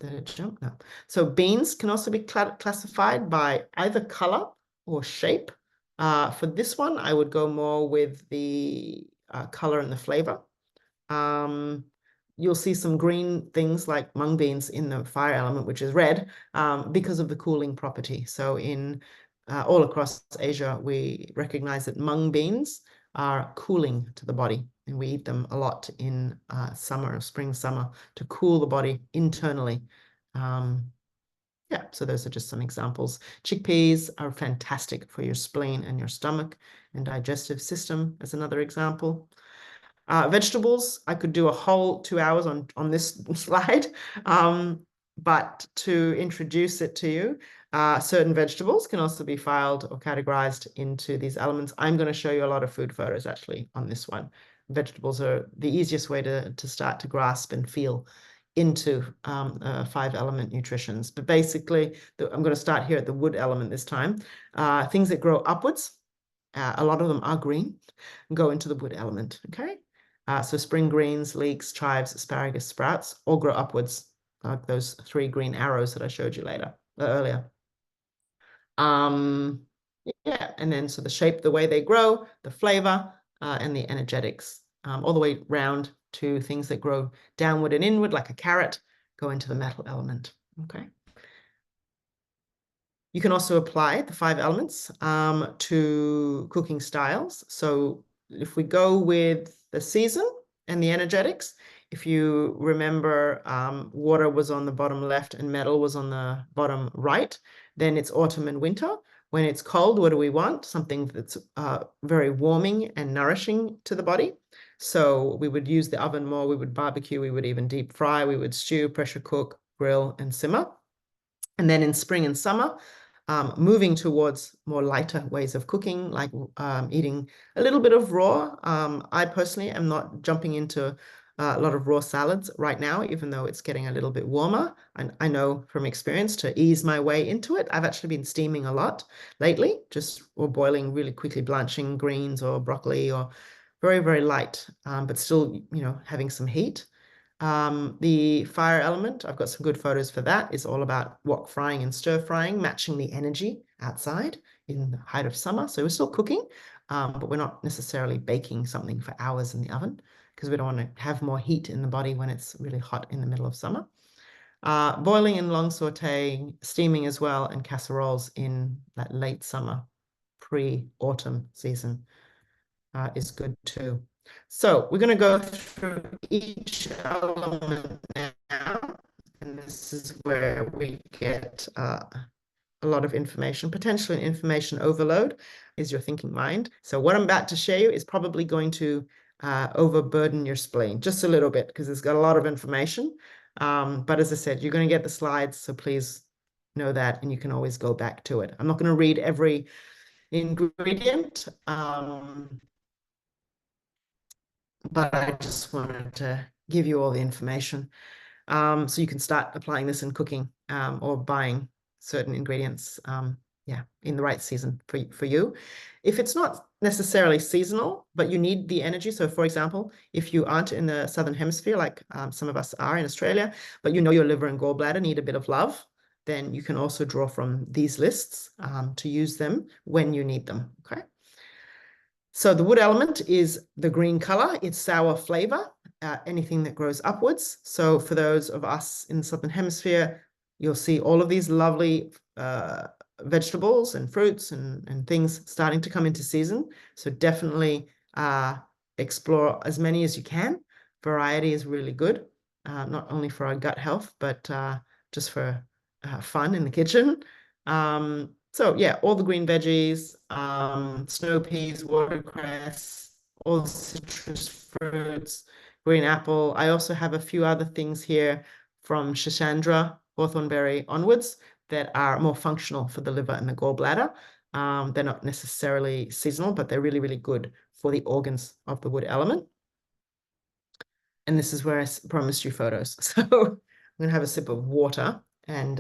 Did it jump? No. So beans can also be classified by either color or shape. For this one, I would go more with the color and the flavor. You'll see some green things like mung beans in the fire element, which is red, because of the cooling property. So in all across Asia, we recognize that mung beans are cooling to the body, and we eat them a lot in summer, spring, summer, to cool the body internally. yeah, so those are just some examples. Chickpeas are fantastic for your spleen and your stomach and digestive system as another example. Vegetables, I could do a whole 2 hours on this slide, but to introduce it to you, certain vegetables can also be filed or categorized into these elements. I'm going to show you a lot of food photos actually on this one. Vegetables are the easiest way to start to grasp and feel into 5-element nutritions. But basically, I'm going to start here at the wood element this time. Things that grow upwards, a lot of them are green, go into the wood element, okay? So spring greens, leeks, chives, asparagus, sprouts all grow upwards, like those 3 green arrows that I showed you earlier. Yeah, and then so the shape, the way they grow, the flavor, and the energetics, all the way round to things that grow downward and inward, like a carrot, go into the metal element, okay? You can also apply the 5 elements to cooking styles. So if we go with the season and the energetics, if you remember, water was on the bottom left and metal was on the bottom right, then it's autumn and winter. When it's cold, what do we want? Something that's very warming and nourishing to the body. So we would use the oven more, we would barbecue, we would even deep fry, we would stew, pressure cook, grill, and simmer. And then in spring and summer, moving towards more lighter ways of cooking, like eating a little bit of raw. I personally am not jumping into a lot of raw salads right now, even though it's getting a little bit warmer. And I know from experience to ease my way into it, I've actually been steaming a lot lately, or boiling really quickly, blanching greens or broccoli, or very, very light, but still, having some heat. The fire element, I've got some good photos for that, is all about wok frying and stir frying, matching the energy outside in the height of summer. So we're still cooking, but we're not necessarily baking something for hours in the oven because we don't want to have more heat in the body when it's really hot in the middle of summer. Boiling and long sauteing, steaming as well, and casseroles in that late summer, pre-autumn season is good too. So we're going to go through each element now, and this is where we get a lot of information. Potentially information overload is your thinking mind. So what I'm about to show you is probably going to overburden your spleen just a little bit because it's got a lot of information. But as I said, you're going to get the slides, so please know that, and you can always go back to it. I'm not going to read every ingredient. But I just wanted to give you all the information so you can start applying this in cooking or buying certain ingredients in the right season for you. If it's not necessarily seasonal, but you need the energy. So for example, if you aren't in the Southern Hemisphere, like some of us are in Australia, but your liver and gallbladder need a bit of love, then you can also draw from these lists to use them when you need them, okay? So the wood element is the green color. It's sour flavor, anything that grows upwards. So for those of us in the Southern Hemisphere, you'll see all of these lovely vegetables and fruits and things starting to come into season. So definitely explore as many as you can. Variety is really good, not only for our gut health, but just for fun in the kitchen. So yeah, all the green veggies, snow peas, watercress, all the citrus fruits, green apple. I also have a few other things here from Schisandra, hawthornberry onwards that are more functional for the liver and the gallbladder. They're not necessarily seasonal, but they're really, really good for the organs of the wood element. And this is where I promised you photos. So I'm going to have a sip of water and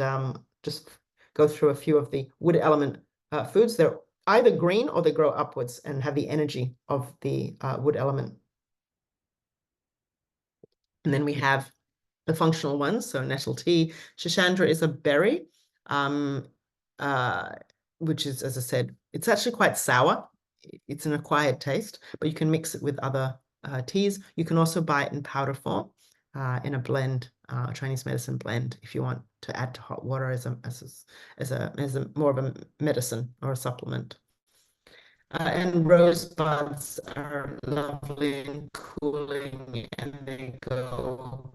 just go through a few of the wood element foods. They're either green or they grow upwards and have the energy of the wood element. And then we have the functional ones. So nettle tea. Schisandra is a berry, which is, as I said, it's actually quite sour. It's an acquired taste, but you can mix it with other teas. You can also buy it in powder form in a blend, a Chinese medicine blend, if you want to add to hot water as a more of a medicine or a supplement. And rosebuds are lovely and cooling, and they go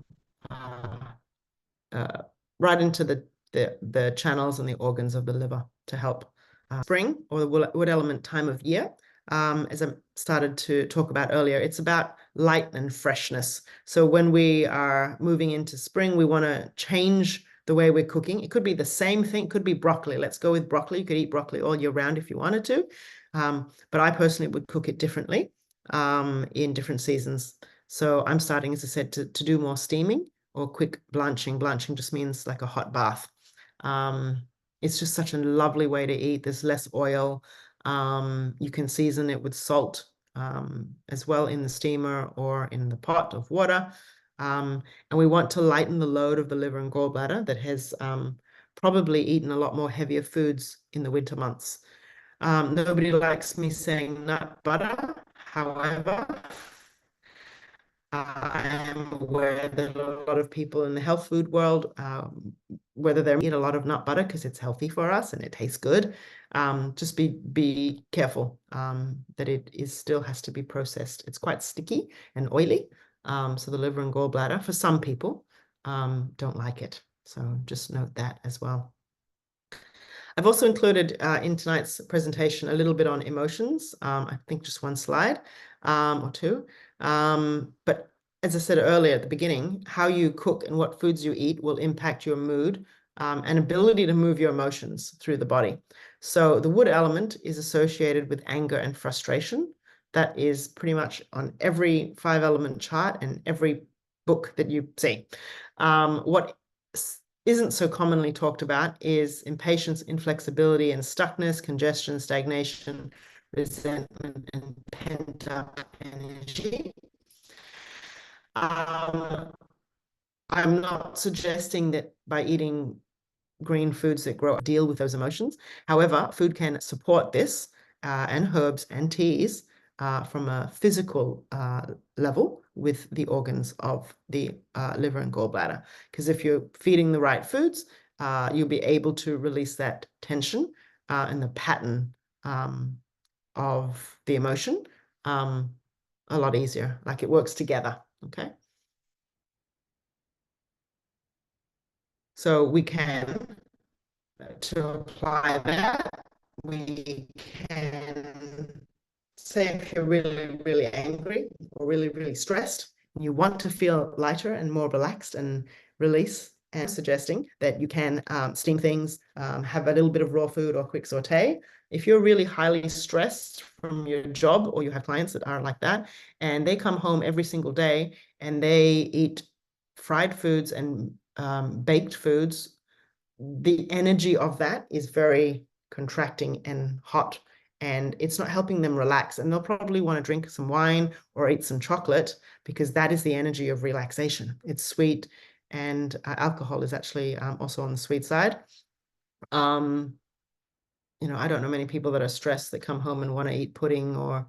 right into the the channels and the organs of the liver to help. Spring, or the wood element time of year, as I started to talk about earlier, it's about light and freshness. So when we are moving into spring, we want to change the way we're cooking. It could be the same thing, it could be broccoli. Let's go with broccoli. You could eat broccoli all year round if you wanted to. But I personally would cook it differently in different seasons. So I'm starting, as I said, to do more steaming or quick blanching. Blanching just means like a hot bath. It's just such a lovely way to eat. There's less oil. You can season it with salt as well in the steamer or in the pot of water. And we want to lighten the load of the liver and gallbladder that has probably eaten a lot more heavier foods in the winter months. Nobody likes me saying nut butter. However, I am aware that a lot of people in the health food world, whether they eat a lot of nut butter because it's healthy for us and it tastes good, just be careful that it still has to be processed. It's quite sticky and oily, so the liver and gallbladder, for some people, don't like it. So just note that as well. I've also included in tonight's presentation a little bit on emotions. I think just one slide or two. But as I said earlier at the beginning, how you cook and what foods you eat will impact your mood and ability to move your emotions through the body. So the wood element is associated with anger and frustration. That is pretty much on every 5-element chart and every book that you see. What isn't so commonly talked about is impatience, inflexibility, and stuckness, congestion, stagnation, resentment, and pent-up energy. I'm not suggesting that by eating green foods that grow deal with those emotions. However, food can support this and herbs and teas from a physical level with the organs of the liver and gallbladder. Because if you're feeding the right foods, you'll be able to release that tension and the pattern of the emotion a lot easier. Like it works together, okay? So we can, to apply that, we can say if you're really, really angry or really, really stressed, you want to feel lighter and more relaxed and release, and suggesting that you can steam things, have a little bit of raw food or quick saute. If you're really highly stressed from your job or you have clients that are like that, and they come home every single day and they eat fried foods and baked foods, the energy of that is very contracting and hot, and it's not helping them relax. And they'll probably want to drink some wine or eat some chocolate because that is the energy of relaxation. It's sweet, and alcohol is actually also on the sweet side. You know, I don't know many people that are stressed that come home and want to eat pudding or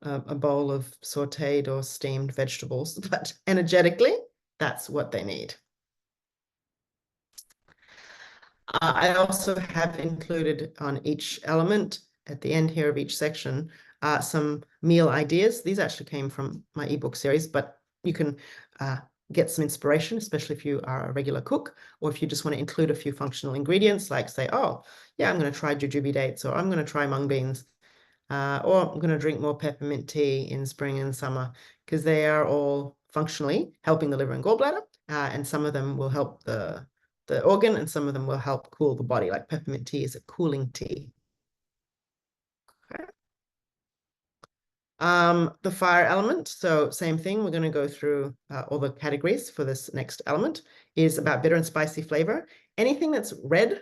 a bowl of sauteed or steamed vegetables, but energetically, that's what they need. I also have included on each element at the end here of each section some meal ideas. These actually came from my ebook series, but you can get some inspiration, especially if you are a regular cook, or if you just want to include a few functional ingredients, like say, oh, yeah, I'm going to try jujube dates, or I'm going to try mung beans, or I'm going to drink more peppermint tea in spring and summer, because they are all functionally helping the liver and gallbladder, and some of them will help the organ, and some of them will help cool the body, like peppermint tea is a cooling tea. Okay. The fire element, so same thing, we're going to go through all the categories for this next element, is about bitter and spicy flavor. Anything that's red,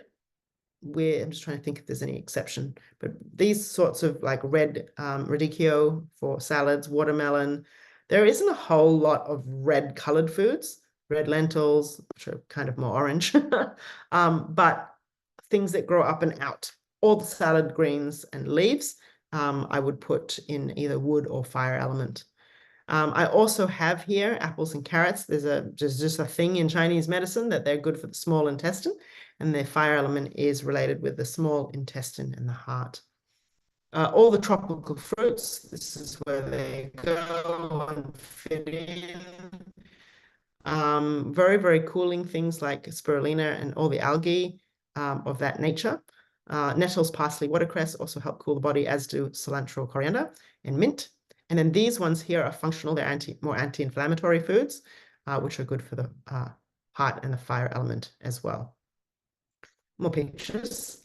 I'm just trying to think if there's any exception, but these sorts of like red radicchio for salads, watermelon, there isn't a whole lot of red colored foods. Red lentils, which are kind of more orange, but things that grow up and out, all the salad greens and leaves, I would put in either wood or fire element. I also have here apples and carrots. There's just a thing in Chinese medicine that they're good for the small intestine, and their fire element is related with the small intestine and the heart. All the tropical fruits, this is where they go and fit in. Very, very cooling things like spirulina and all the algae of that nature. Nettles, parsley, watercress also help cool the body, as do cilantro, coriander, and mint. And then these ones here are functional. They're more anti-inflammatory foods, which are good for the heart and the fire element as well. More pictures.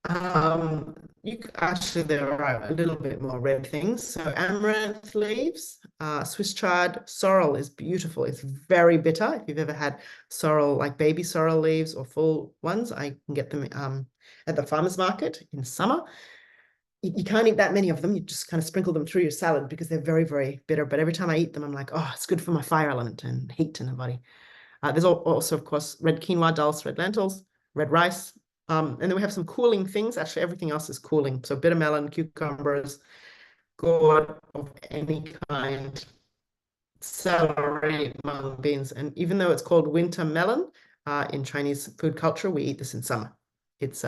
Actually, there are a little bit more red things. So amaranth leaves, Swiss chard, sorrel is beautiful. It's very bitter. If you've ever had sorrel, like baby sorrel leaves or full ones, I can get them at the farmer's market in summer. You can't eat that many of them. You just kind of sprinkle them through your salad because they're very, very bitter. But every time I eat them, I'm like, oh, it's good for my fire element and heat in the body. There's also, of course, red quinoa, dulse, red lentils, red rice. And then we have some cooling things. Actually, everything else is cooling. So bitter melon, cucumbers, gourd of any kind, celery, mung beans. And even though it's called winter melon, in Chinese food culture, we eat this in summer. It's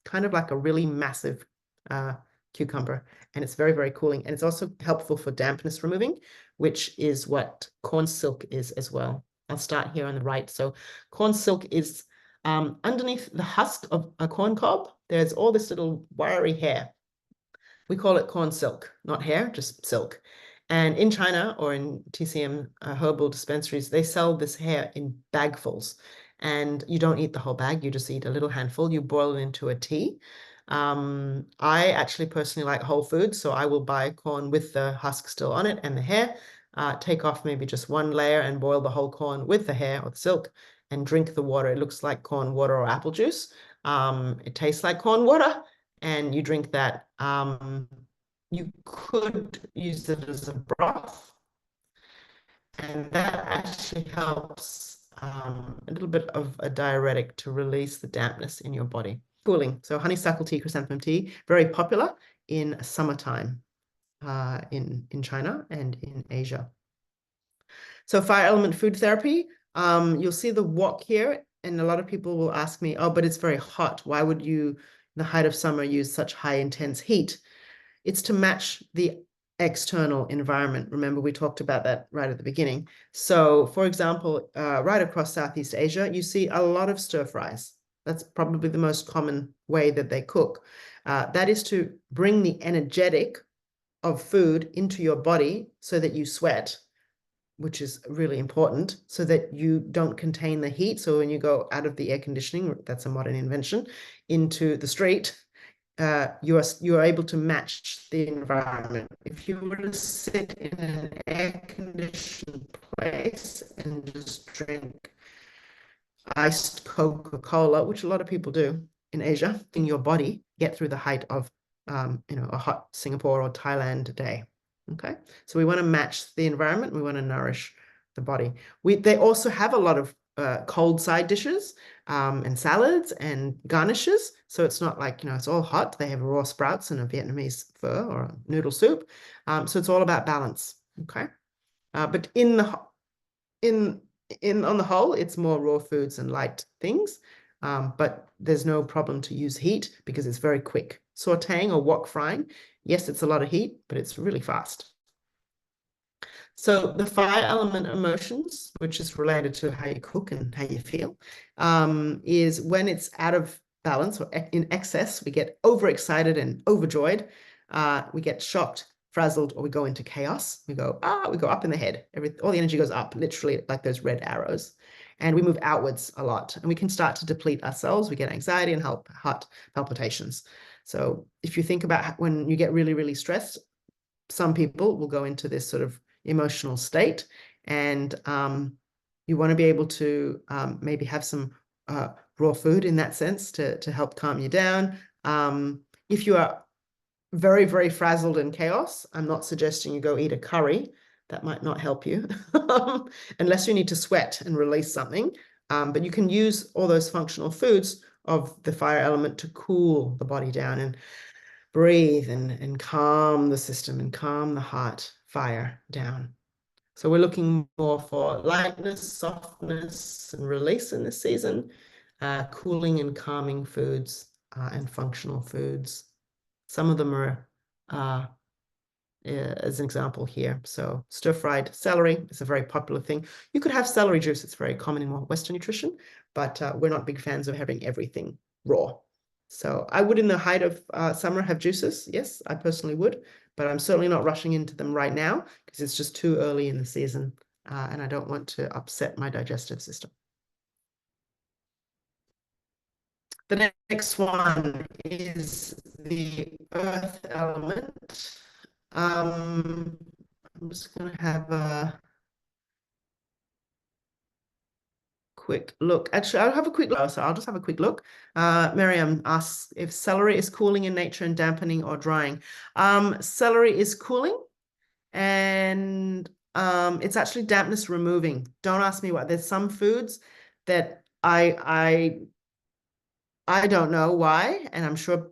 kind of like a really massive cucumber, and it's very, very cooling. And it's also helpful for dampness removing, which is what corn silk is as well. I'll start here on the right. So corn silk is underneath the husk of a corn cob. There's all this little wiry hair. We call it corn silk, not hair, just silk. And in China or in TCM herbal dispensaries, they sell this hair in bagfuls. And you don't eat the whole bag, you just eat a little handful. You boil it into a tea. I actually personally like whole foods, so I will buy corn with the husk still on it and the hair, take off maybe just one layer and boil the whole corn with the hair or the silk and drink the water. It looks like corn water or apple juice. It tastes like corn water, and you drink that. You could use it as a broth, and that actually helps a little bit of a diuretic to release the dampness in your body. Cooling. So honeysuckle tea, chrysanthemum tea, very popular in summertime in China and in Asia. So fire element food therapy, you'll see the wok here, and a lot of people will ask me, oh, but it's very hot. Why would you, in the height of summer, use such high intense heat? It's to match the external environment. Remember, we talked about that right at the beginning. So, for example, right across Southeast Asia, you see a lot of stir fries. That's probably the most common way that they cook. That is to bring the energetic of food into your body so that you sweat, which is really important, so that you don't contain the heat. So when you go out of the air conditioning, that's a modern invention, into the street, you are able to match the environment. If you were to sit in an air-conditioned place and just drink iced Coca-Cola, which a lot of people do in Asia, in your body, get through the height of a hot Singapore or Thailand day. Okay, so we want to match the environment. We want to nourish the body. They also have a lot of cold side dishes and salads and garnishes. So it's not like, it's all hot. They have raw sprouts and a Vietnamese pho or a noodle soup. So it's all about balance. Okay. But on the whole, it's more raw foods and light things. But there's no problem to use heat because it's very quick. Sauteing or wok frying, yes, it's a lot of heat, but it's really fast. So the fire element emotions, which is related to how you cook and how you feel, is when it's out of balance or in excess, we get overexcited and overjoyed. We get shocked, frazzled, or we go into chaos. We go up in the head. All the energy goes up, literally like those red arrows. And we move outwards a lot. And we can start to deplete ourselves. We get anxiety and heart palpitations. So if you think about when you get really, really stressed, some people will go into this sort of emotional state, and you want to be able to maybe have some raw food in that sense to help calm you down. If you are very, very frazzled in chaos, I'm not suggesting you go eat a curry. That might not help you unless you need to sweat and release something. But you can use all those functional foods of the fire element to cool the body down and breathe and calm the system and calm the heart fire down. So we're looking more for lightness, softness, and release in this season, cooling and calming foods and functional foods. Some of them are as an example here. So stir-fried celery is a very popular thing. You could have celery juice. It's very common in Western nutrition, but we're not big fans of having everything raw. So I would, in the height of summer, have juices. Yes, I personally would, but I'm certainly not rushing into them right now because it's just too early in the season, and I don't want to upset my digestive system. The next one is the earth element. I'm just going to have a quick look. Actually, I'll have a quick look. So I'll just have a quick look. Miriam asks if celery is cooling in nature and dampening or drying. Celery is cooling, and it's actually dampness removing. Don't ask me why. There's some foods that I don't know why, and I'm sure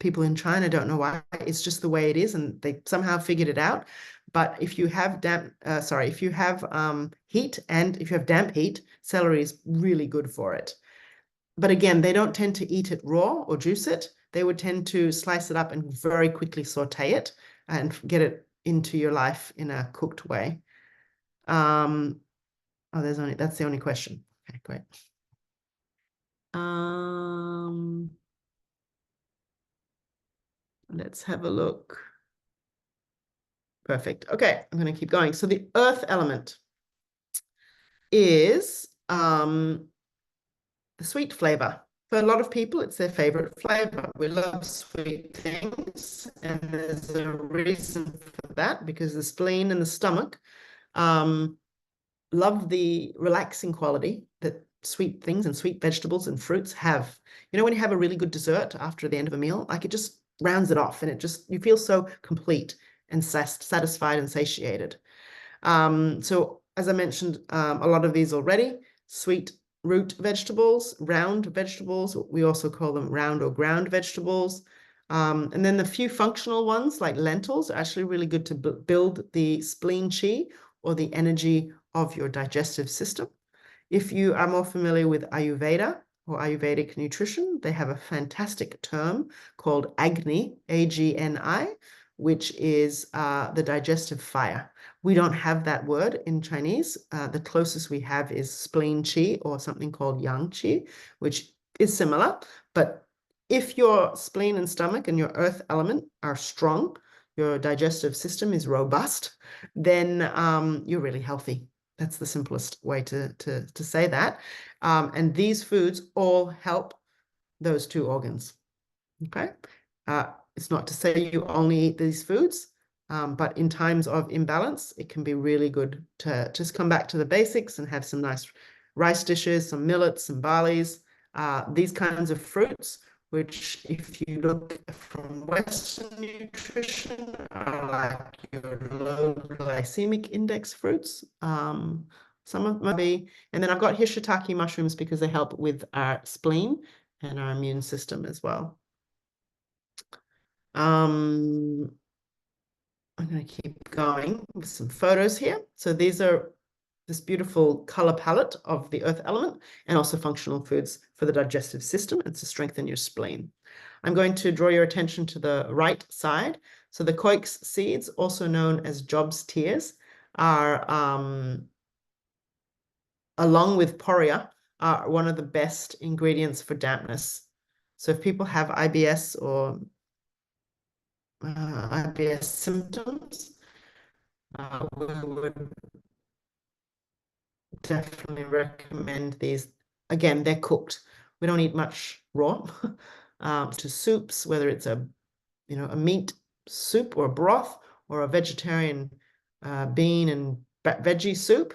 people in China don't know why. It's just the way it is, and they somehow figured it out. But if you have if you have heat, and if you have damp heat, celery is really good for it. But again, they don't tend to eat it raw or juice it. They would tend to slice it up and very quickly saute it and get it into your life in a cooked way. Oh, that's the only question. Okay, great. Let's have a look. Perfect. Okay, I'm going to keep going. So the earth element is the sweet flavor. For a lot of people, it's their favorite flavor. We love sweet things, and there's a reason for that, because the spleen and the stomach love the relaxing quality that sweet things and sweet vegetables and fruits have. You know, when you have a really good dessert after the end of a meal, like, it just rounds it off, and you feel so complete and satisfied and satiated. So as I mentioned, a lot of these already, sweet root vegetables, round vegetables, we also call them round or ground vegetables. And then the few functional ones like lentils are actually really good to build the spleen qi, or the energy of your digestive system. If you are more familiar with Ayurveda or Ayurvedic nutrition, they have a fantastic term called Agni, A-G-N-I, which is the digestive fire. We don't have that word in Chinese. The closest we have is spleen qi, or something called yang qi, which is similar. But if your spleen and stomach and your earth element are strong, your digestive system is robust, then you're really healthy. That's the simplest way to say that. And these foods all help those two organs. Okay. It's not to say you only eat these foods, but in times of imbalance, it can be really good to just come back to the basics and have some nice rice dishes, some millets, some barleys, these kinds of fruits, which, if you look from Western nutrition, are like your low glycemic index fruits. Some of them might be, and then I've got shiitake mushrooms because they help with our spleen and our immune system as well. I'm going to keep going with some photos here. So these are this beautiful color palette of the earth element, and also functional foods for the digestive system and to strengthen your spleen. I'm going to draw your attention to the right side. So the koix seeds, also known as Job's tears, are, along with poria, are one of the best ingredients for dampness. So if people have IBS or IBS symptoms, we would definitely recommend these. Again, they're cooked. We don't eat much raw. To soups, whether it's a meat soup or a broth, or a vegetarian bean and veggie soup,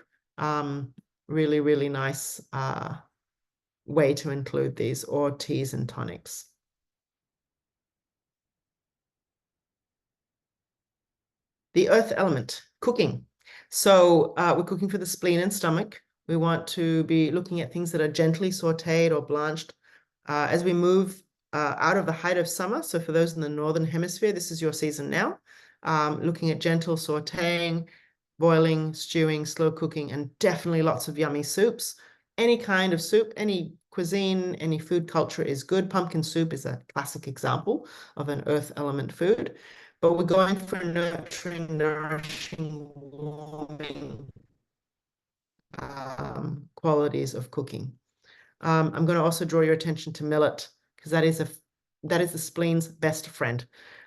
really, really nice way to include these, or teas and tonics. The earth element, cooking. So we're cooking for the spleen and stomach. We want to be looking at things that are gently sauteed or blanched as we move out of the height of summer. So for those in the Northern Hemisphere, this is your season now. Looking at gentle sauteing, boiling, stewing, slow cooking, and definitely lots of yummy soups. Any kind of soup, any cuisine, any food culture is good. Pumpkin soup is a classic example of an earth element food. but we're going for nurturing, nourishing, warming qualities of cooking. I'm going to also draw your attention to millet, because that is the spleen's best friend.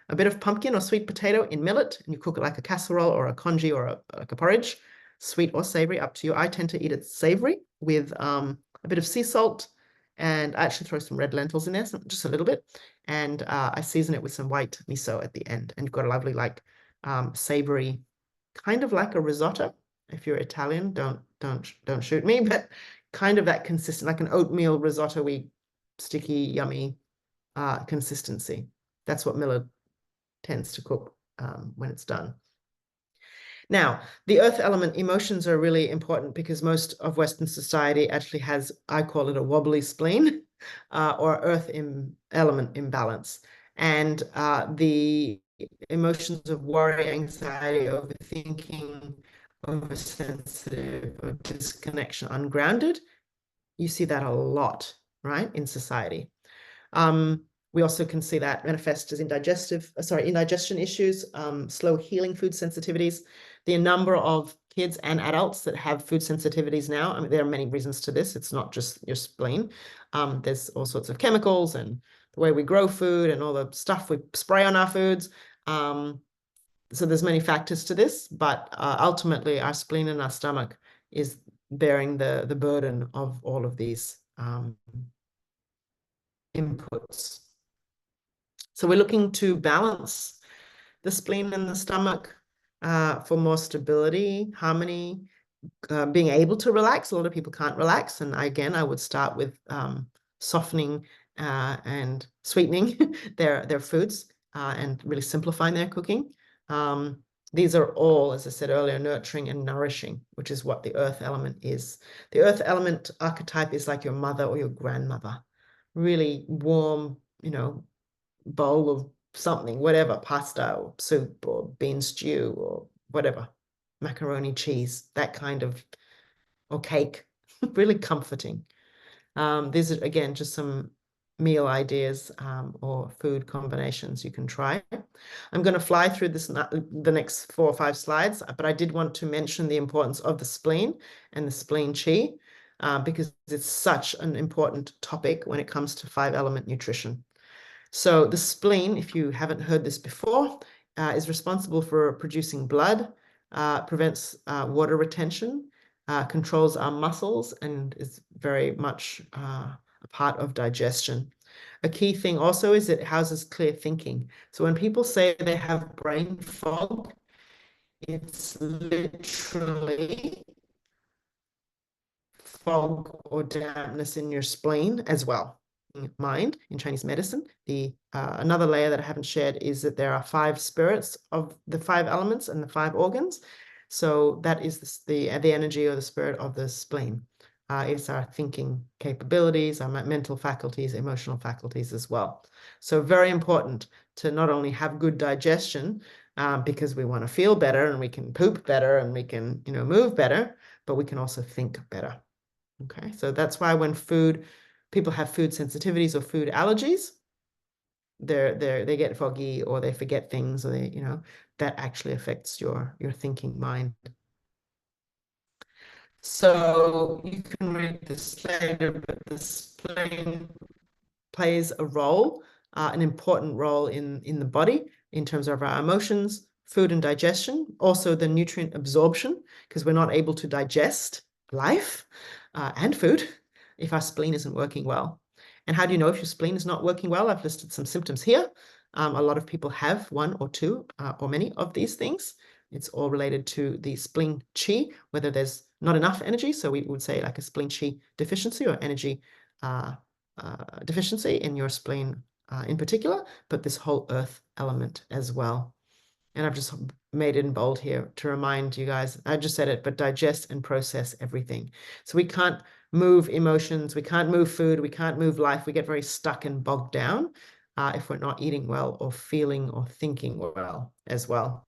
A bit of pumpkin or sweet potato in millet, and you cook it like a casserole or a congee or like a porridge, sweet or savory, up to you. I tend to eat it savory with a bit of sea salt, and I actually throw some red lentils in there, just a little bit, and I season it with some white miso at the end, and you've got a lovely like savory, kind of like a risotto. If you're Italian, don't shoot me, but kind of that consistent, like an oatmeal risotto-y, sticky, yummy consistency. That's what millet tends to cook when it's done. Now, the earth element, emotions are really important because most of Western society actually has, I call it a wobbly spleen or earth element imbalance. And the emotions of worry, anxiety, overthinking, oversensitive, or disconnection, ungrounded, you see that a lot, right, in society. We also can see that manifest as indigestion issues, slow healing food sensitivities. The number of kids and adults that have food sensitivities now, I mean, there are many reasons to this. It's not just your spleen. There's all sorts of chemicals and the way we grow food and all the stuff we spray on our foods. So there's many factors to this, but ultimately our spleen and our stomach is bearing the burden of all of these inputs. So we're looking to balance the spleen and the stomach for more stability, harmony, being able to relax. A lot of people can't relax. And again, I would start with softening and sweetening their foods and really simplifying their cooking. These are all, as I said earlier, nurturing and nourishing, which is what the earth element is. The earth element archetype is like your mother or your grandmother. Really warm, bowl of something, whatever, pasta or soup or bean stew or whatever, macaroni cheese, that kind of, or cake, really comforting. These are, again, just some meal ideas or food combinations you can try. I'm going to fly through the next 4 or 5 slides, but I did want to mention the importance of the spleen and the spleen chi because it's such an important topic when it comes to 5-element nutrition. So the spleen, if you haven't heard this before, is responsible for producing blood, prevents water retention, controls our muscles, and is very much a part of digestion. A key thing also is it houses clear thinking. So when people say they have brain fog, it's literally fog or dampness in your spleen as well. Mind in Chinese medicine. Another layer that I haven't shared is that there are 5 spirits of the 5 elements and the 5 organs. So that is the energy or the spirit of the spleen. It's our thinking capabilities, our mental faculties, emotional faculties as well. So very important to not only have good digestion because we want to feel better and we can poop better and we can move better, but we can also think better. Okay, so that's why when people have food sensitivities or food allergies, they get foggy or they forget things, or that actually affects your thinking mind. So you can read this later, but the spleen plays a role, an important role in the body in terms of our emotions, food and digestion, also the nutrient absorption, because we're not able to digest life and food if our spleen isn't working well. And how do you know if your spleen is not working well? I've listed some symptoms here. A lot of people have 1 or 2 or many of these things. It's all related to the spleen chi, whether there's not enough energy. So we would say like a spleen chi deficiency or energy deficiency in your spleen in particular, but this whole earth element as well. And I've just made it in bold here to remind you guys, I just said it, but digest and process everything. So we can't move emotions, we can't move food, we can't move life. We get very stuck and bogged down if we're not eating well or feeling or thinking well as well.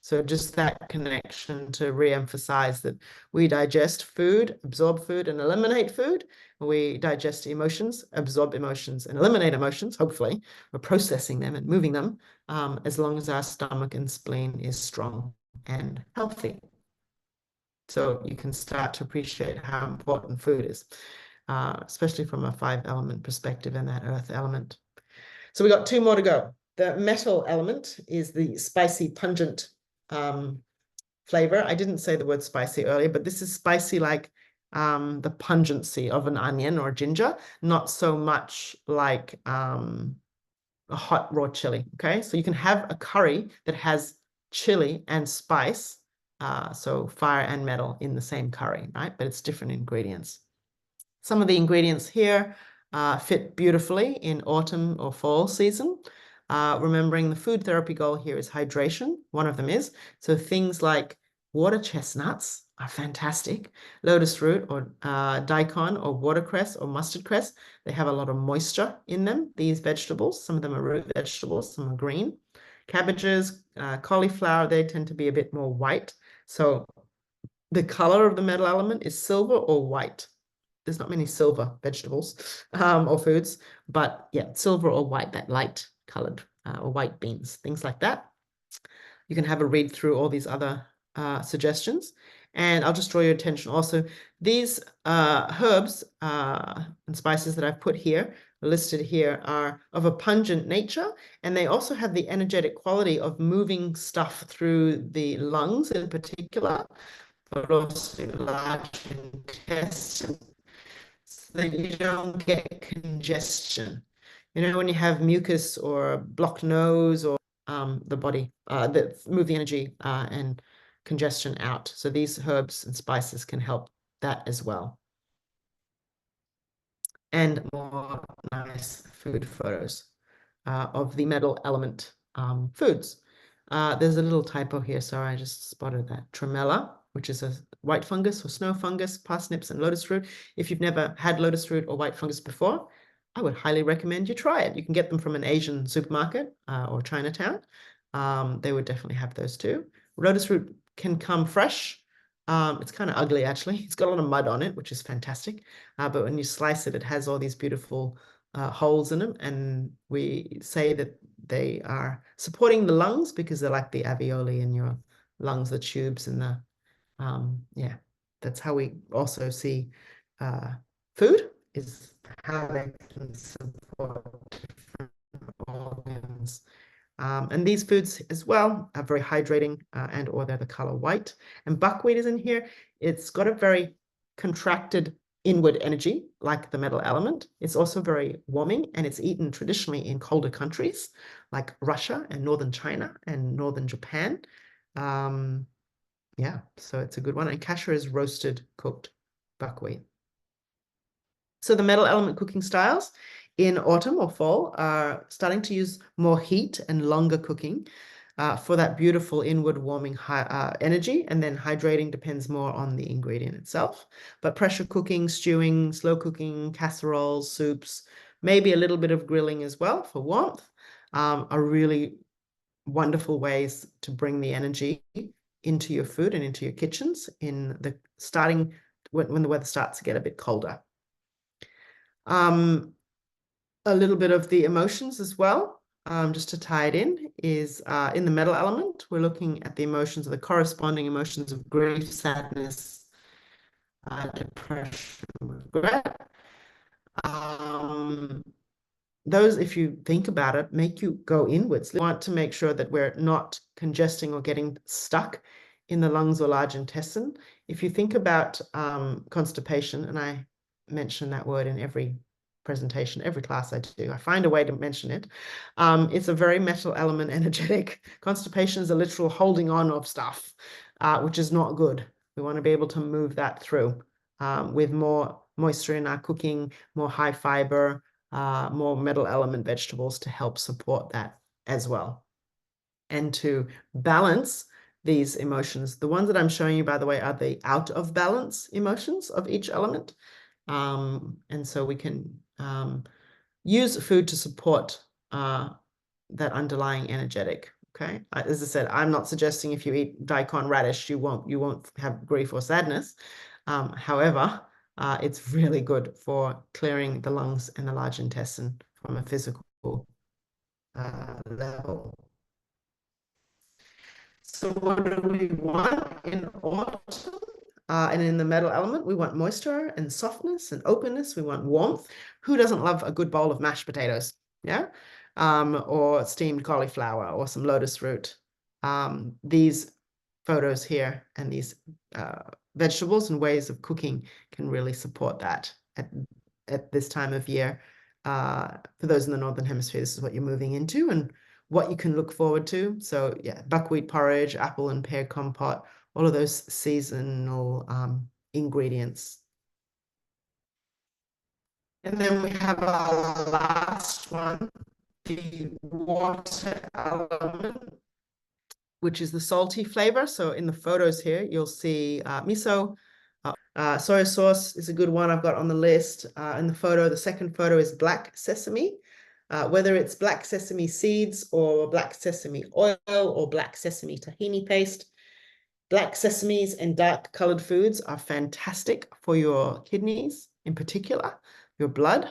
So just that connection to re-emphasize that we digest food, absorb food, and eliminate food. We digest emotions, absorb emotions, and eliminate emotions, hopefully. We're processing them and moving them as long as our stomach and spleen is strong and healthy. So you can start to appreciate how important food is, especially from a 5-element perspective and that earth element. So we got 2 more to go. The metal element is the spicy, pungent flavor. I didn't say the word spicy earlier, but this is spicy like the pungency of an onion or ginger, not so much like a hot raw chili. Okay, so you can have a curry that has chili and spice, so fire and metal in the same curry, right? But it's different ingredients. Some of the ingredients here fit beautifully in autumn or fall season. Remembering the food therapy goal here is hydration. One of them is. So things like water chestnuts are fantastic. Lotus root or daikon or watercress or mustard cress, they have a lot of moisture in them, these vegetables. Some of them are root vegetables, some are green. Cabbages, cauliflower, they tend to be a bit more white. So the color of the metal element is silver or white. There's not many silver vegetables or foods, but yeah, silver or white, that light colored or white beans, things like that. You can have a read through all these other suggestions. And I'll just draw your attention also. These herbs and spices that I've put here, listed here, are of a pungent nature, and they also have the energetic quality of moving stuff through the lungs in particular, but also large intestine, so that you don't get congestion. You know, when you have mucus or blocked nose or the body that move the energy and congestion out. So these herbs and spices can help that as well. And more nice food photos of the metal element foods. There's a little typo here. Sorry, I just spotted that. Tremella, which is a white fungus or snow fungus, parsnips, and lotus root. If you've never had lotus root or white fungus before, I would highly recommend you try it. You can get them from an Asian supermarket or Chinatown. They would definitely have those too. Lotus root can come fresh. It's kind of ugly, actually. It's got a lot of mud on it, which is fantastic. But when you slice it, it has all these beautiful holes in them. And we say that they are supporting the lungs because they're like the alveoli in your lungs, the tubes and the, yeah, that's how we also see food, is how they can support different organs. And these foods as well are very hydrating and or they're the color white. And buckwheat is in here. It's got a very contracted inward energy like the metal element. It's also very warming, and it's eaten traditionally in colder countries like Russia and northern China and northern Japan. Yeah, so it's a good one. And kasha is roasted, cooked buckwheat. So the metal element cooking styles in autumn or fall are starting to use more heat and longer cooking for that beautiful inward warming energy, and then hydrating depends more on the ingredient itself. But pressure cooking, stewing, slow cooking, casseroles, soups, maybe a little bit of grilling as well for warmth are really wonderful ways to bring the energy into your food and into your kitchens in the starting when the weather starts to get a bit colder. A little bit of the emotions as well, just to tie it in, is in the metal element, we're looking at the emotions, or the corresponding emotions of grief, sadness, depression, regret. Those, if you think about it, make you go inwards. We want to make sure that we're not congesting or getting stuck in the lungs or large intestine. If you think about constipation, and I mention that word in every presentation, every class I do, I find a way to mention it. It's a very metal element energetic. Constipation is a literal holding on of stuff, which is not good. We want to be able to move that through with more moisture in our cooking, more high fiber, more metal element vegetables to help support that as well. And to balance these emotions, the ones that I'm showing you, by the way, are the out of balance emotions of each element. And so we can use food to support that underlying energetic Okay, as I said, I'm not suggesting if you eat daikon radish, you won't have grief or sadness. However, it's really good for clearing the lungs and the large intestine from a physical level. So what do we want in autumn? And in the metal element, we want moisture and softness and openness. We want warmth. Who doesn't love a good bowl of mashed potatoes? Yeah. Or steamed cauliflower or some lotus root. These photos here and these vegetables and ways of cooking can really support that at this time of year. For those in the Northern Hemisphere, this is what you're moving into and what you can look forward to. So yeah, buckwheat porridge, apple and pear compote, all of those seasonal ingredients. And then we have our last one, the water element, which is the salty flavor. So in the photos here, you'll see miso. Soy sauce is a good one I've got on the list. In the photo, the second photo is black sesame. Whether it's black sesame seeds or black sesame oil or black sesame tahini paste, black sesames and dark colored foods are fantastic for your kidneys, in particular, your blood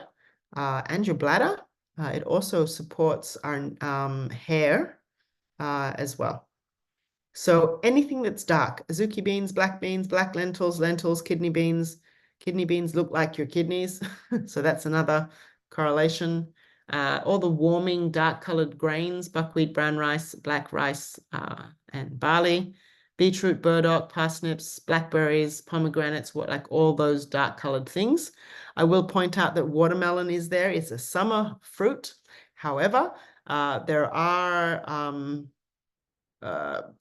and your bladder. It also supports our hair as well. So anything that's dark, azuki beans, black lentils, kidney beans. Kidney beans look like your kidneys. So that's another correlation. All the warming dark colored grains, buckwheat, brown rice, black rice, and barley, beetroot, burdock, parsnips, blackberries, pomegranates, like all those dark colored things. I will point out that watermelon is there. It's a summer fruit. However, there are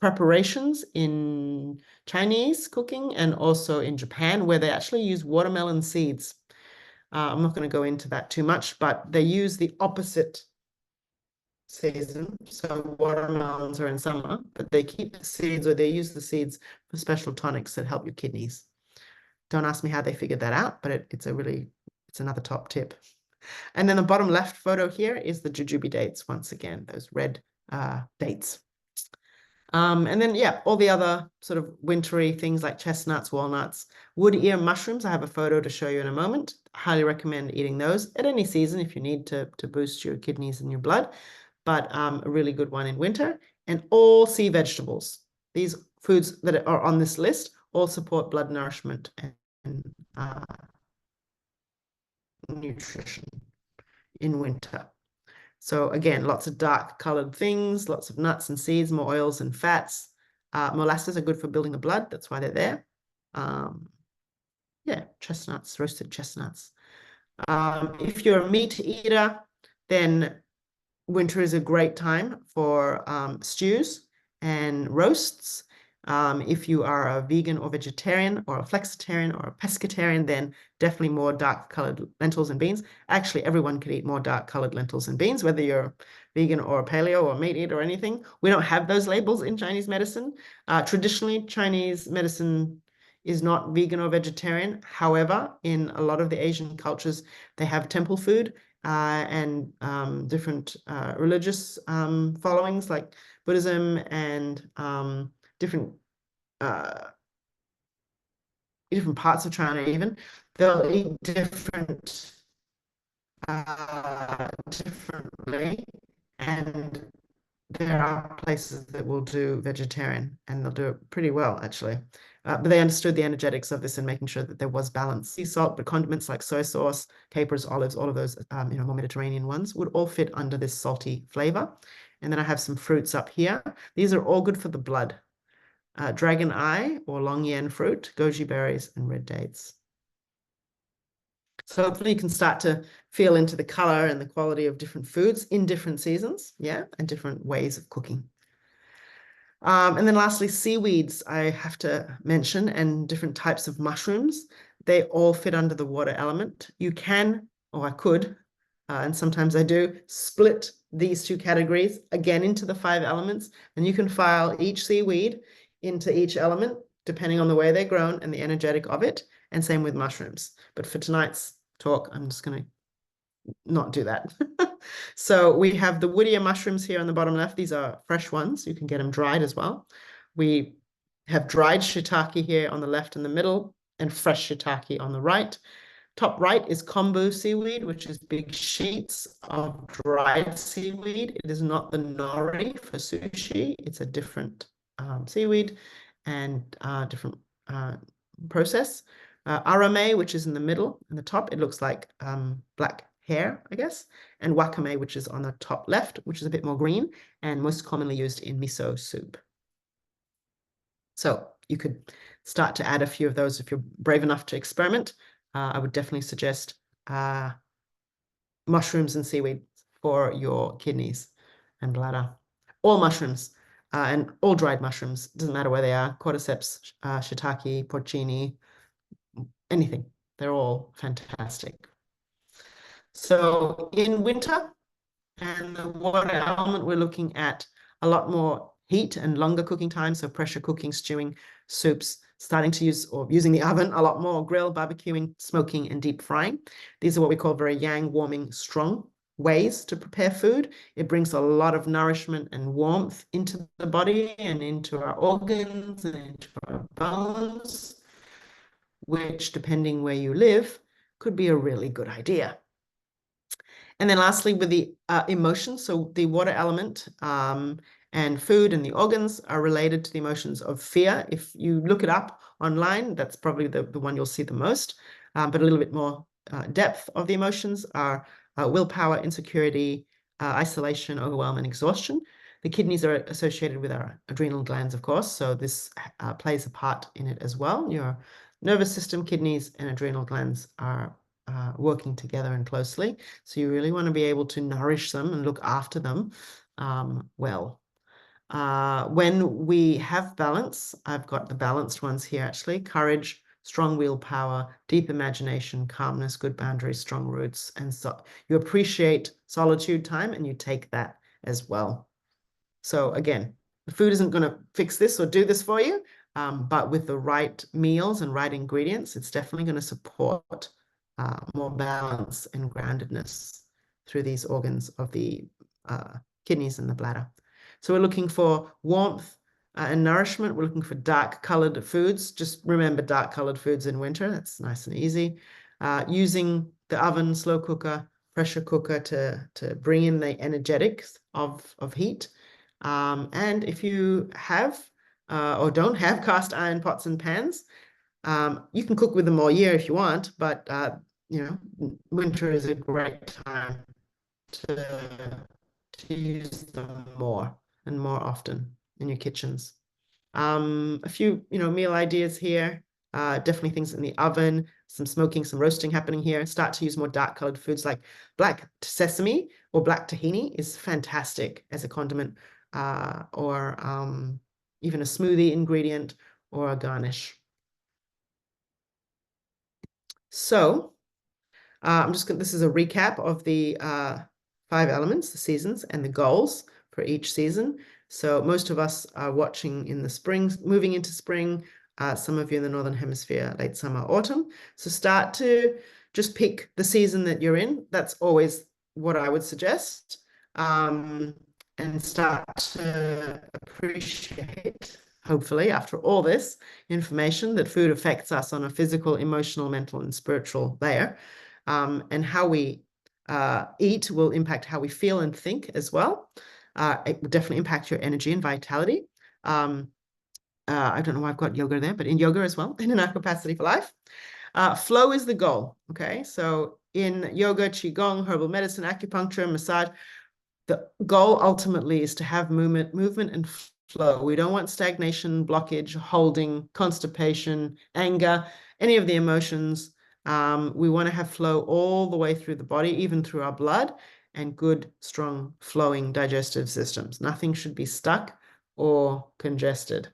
preparations in Chinese cooking and also in Japan where they actually use watermelon seeds. I'm not going to go into that too much, but they use the opposite season. So watermelons are in summer, but they keep the seeds or they use the seeds for special tonics that help your kidneys. Don't ask me how they figured that out, but it's another top tip. And then the bottom left photo here is the jujube dates once again, those red dates. And then, yeah, all the other sort of wintry things like chestnuts, walnuts, wood ear mushrooms. I have a photo to show you in a moment. Highly recommend eating those at any season if you need to boost your kidneys and your blood, but a really good one in winter. And all sea vegetables. These foods that are on this list all support blood nourishment and nutrition in winter. So again, lots of dark colored things, lots of nuts and seeds, more oils and fats. Molasses are good for building the blood. That's why they're there. Yeah, chestnuts, roasted chestnuts. If you're a meat eater, then winter is a great time for stews and roasts. If you are a vegan or vegetarian or a flexitarian or a pescatarian, then definitely more dark colored lentils and beans. Actually, everyone could eat more dark colored lentils and beans, whether you're vegan or paleo or meat eater or anything. We don't have those labels in Chinese medicine. Traditionally, Chinese medicine is not vegan or vegetarian. However, in a lot of the Asian cultures, they have temple food and different religious followings like Buddhism and different parts of China even. They'll eat differently, and there are places that will do vegetarian and they'll do it pretty well actually. But they understood the energetics of this and making sure that there was balance. Sea salt, but condiments like soy sauce, capers, olives, all of those more Mediterranean ones would all fit under this salty flavor. And then I have some fruits up here. These are all good for the blood. Dragon eye or long yan fruit, goji berries, and red dates. So hopefully you can start to feel into the color and the quality of different foods in different seasons, yeah, and different ways of cooking. And then lastly, seaweeds I have to mention, and different types of mushrooms. They all fit under the water element. You can, or I could, and sometimes I do, split these two categories again into the 5 elements, and you can file each seaweed into each element depending on the way they're grown and the energetic of it, and same with mushrooms. But for tonight's talk, I'm just going to not do that. So we have the woodier mushrooms here on the bottom left. These are fresh ones. You can get them dried as well. We have dried shiitake here on the left and the middle, and fresh shiitake on the right. Top right is kombu seaweed, which is big sheets of dried seaweed. It is not the nori for sushi. It's a different seaweed and different process. Arame, which is in the middle, in the top, it looks like black hair, I guess, and wakame, which is on the top left, which is a bit more green and most commonly used in miso soup. So you could start to add a few of those if you're brave enough to experiment. I would definitely suggest mushrooms and seaweed for your kidneys and bladder. All mushrooms and all dried mushrooms, doesn't matter where they are, cordyceps, shiitake, porcini, anything. They're all fantastic. So in winter and the water element, we're looking at a lot more heat and longer cooking time. So pressure cooking, stewing, soups, starting to use or using the oven, a lot more grill, barbecuing, smoking, and deep frying. These are what we call very yang, warming, strong ways to prepare food. It brings a lot of nourishment and warmth into the body and into our organs and into our bones, which, depending where you live, could be a really good idea. And then lastly, with the emotions, so the water element and food and the organs are related to the emotions of fear. If you look it up online, that's probably the one you'll see the most, but a little bit more depth of the emotions are willpower, insecurity, isolation, overwhelm, and exhaustion. The kidneys are associated with our adrenal glands, of course, so this plays a part in it as well. Your nervous system, kidneys, and adrenal glands are working together and closely. So you really want to be able to nourish them and look after them well. When we have balance, I've got the balanced ones here actually: courage, strong willpower, deep imagination, calmness, good boundaries, strong roots. And so you appreciate solitude time and you take that as well. So again, the food isn't going to fix this or do this for you, but with the right meals and right ingredients, it's definitely going to support more balance and groundedness through these organs of the kidneys and the bladder. So we're looking for warmth and nourishment. We're looking for dark colored foods. Just remember dark colored foods in winter. That's nice and easy. Using the oven, slow cooker, pressure cooker to bring in the energetics of heat. And if you have or don't have cast iron pots and pans, you can cook with them all year if you want, but you know, winter is a great time to use them more and more often in your kitchens. A few, meal ideas here. Definitely things in the oven, some smoking, some roasting happening here. Start to use more dark colored foods like black sesame or black tahini is fantastic as a condiment, or even a smoothie ingredient or a garnish. So this is a recap of the 5 elements, the seasons, and the goals for each season. So most of us are watching in the spring, moving into spring. Some of you in the Northern Hemisphere, late summer, autumn. So start to just pick the season that you're in. That's always what I would suggest. And start to appreciate, hopefully, after all this information, that food affects us on a physical, emotional, mental, and spiritual layer. And how we eat will impact how we feel and think as well. It will definitely impact your energy and vitality. I don't know why I've got yoga there, but in yoga as well, in our capacity for life. Flow is the goal, okay? So in yoga, qigong, herbal medicine, acupuncture, massage, the goal ultimately is to have movement and flow. We don't want stagnation, blockage, holding, constipation, anger, any of the emotions. We want to have flow all the way through the body, even through our blood, and good, strong, flowing digestive systems. Nothing should be stuck or congested.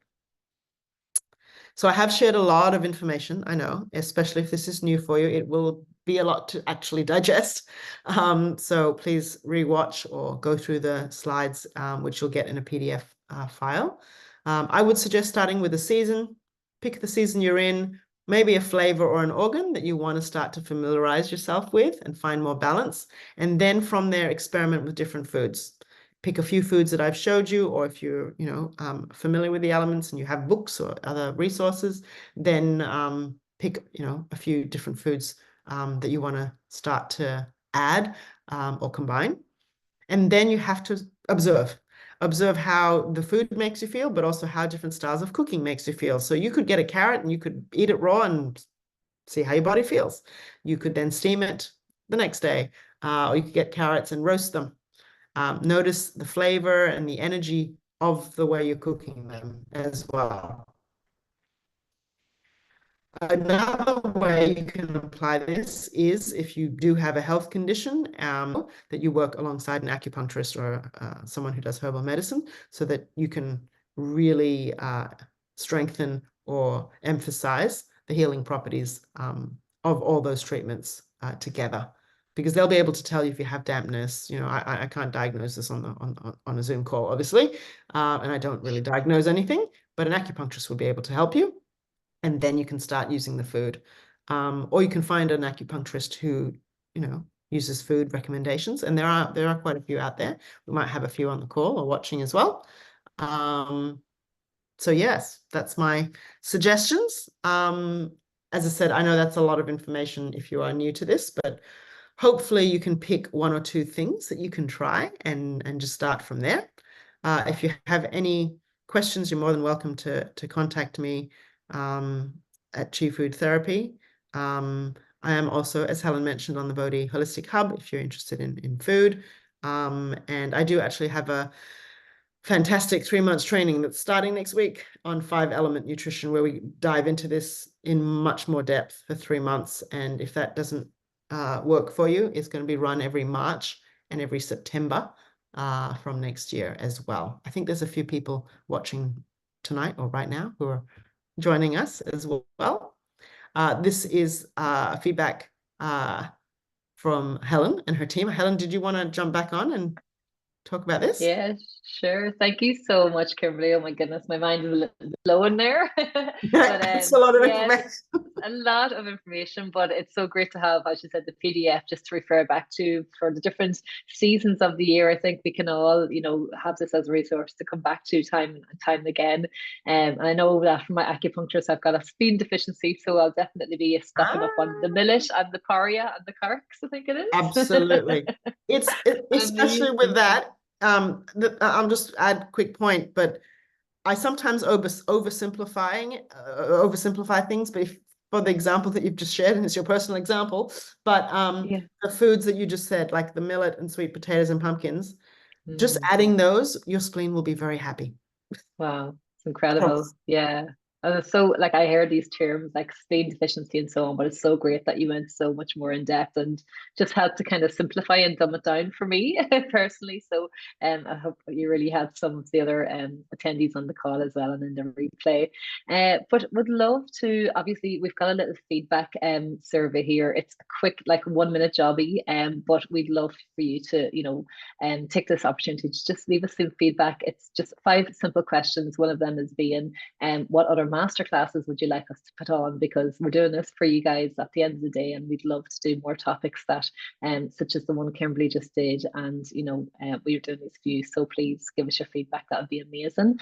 So I have shared a lot of information, I know, especially if this is new for you. It will be a lot to actually digest. So please rewatch or go through the slides, which you'll get in a PDF file. I would suggest starting with the season. Pick the season you're in. maybe a flavor or an organ that you want to start to familiarize yourself with and find more balance. And then from there, experiment with different foods. Pick a few foods that I've showed you, or if you're, familiar with the elements and you have books or other resources, then pick, a few different foods that you want to start to add or combine. And then you have to observe. Observe how the food makes you feel, but also how different styles of cooking makes you feel. So you could get a carrot and you could eat it raw and see how your body feels. You could then steam it the next day, or you could get carrots and roast them. Notice the flavor and the energy of the way you're cooking them as well. Another way you can apply this is if you do have a health condition that you work alongside an acupuncturist or someone who does herbal medicine, so that you can really strengthen or emphasize the healing properties of all those treatments together. Because they'll be able to tell you if you have dampness. I can't diagnose this on a Zoom call, obviously, and I don't really diagnose anything, but an acupuncturist will be able to help you. And then you can start using the food. Or you can find an acupuncturist who, uses food recommendations. And there are quite a few out there. We might have a few on the call or watching as well. So yes, that's my suggestions. As I said, I know that's a lot of information if you are new to this, but hopefully you can pick one or two things that you can try and just start from there. If you have any questions, you're more than welcome to contact me at Chi Food Therapy. I am also, as Helen mentioned, on the Bodhi Holistic Hub if you're interested in food. And I do actually have a fantastic 3 months training that's starting next week on 5-element nutrition, where we dive into this in much more depth for 3 months. And if that doesn't work for you, it's going to be run every March and every September from next year as well. I think there's a few people watching tonight or right now who are joining us as well. This is feedback from Helen and her team. Helen, did you want to jump back on and talk about this? Yeah, sure. Thank you so much, Kimberly. Oh my goodness, my mind is a little blow in there. But It's a lot of yeah, information. a lot of information, but it's so great to have, as you said, the PDF just to refer back to for the different seasons of the year. I think we can all, have this as a resource to come back to time and time again. And I know that from my acupuncturist, I've got a spleen deficiency, so I'll definitely be stocking up on the millet and the coria and the karks, I think it is. Absolutely. It's especially with that. I'll just add a quick point, but I sometimes oversimplify things, but for the example that you've just shared, and it's your personal example, but Yeah. the foods that you just said, like the millet and sweet potatoes and pumpkins, just Mm. adding those, your spleen will be very happy. Wow, it's incredible. Yeah. And it's so, like, I hear these terms like spleen deficiency and so on, but it's so great that you went so much more in depth and just helped to kind of simplify and dumb it down for me personally. So I hope you really helped some of the other attendees on the call as well and in the replay. But would love to, obviously, we've got a little feedback survey here. It's a quick, like 1 minute jobby, but we'd love for you to, take this opportunity to just leave us some feedback. It's just 5 simple questions. One of them is being, what other masterclasses would you like us to put on? Because we're doing this for you guys at the end of the day, and we'd love to do more topics that, such as the one Kimberly just did, and we're doing these for you. So please give us your feedback. That would be amazing.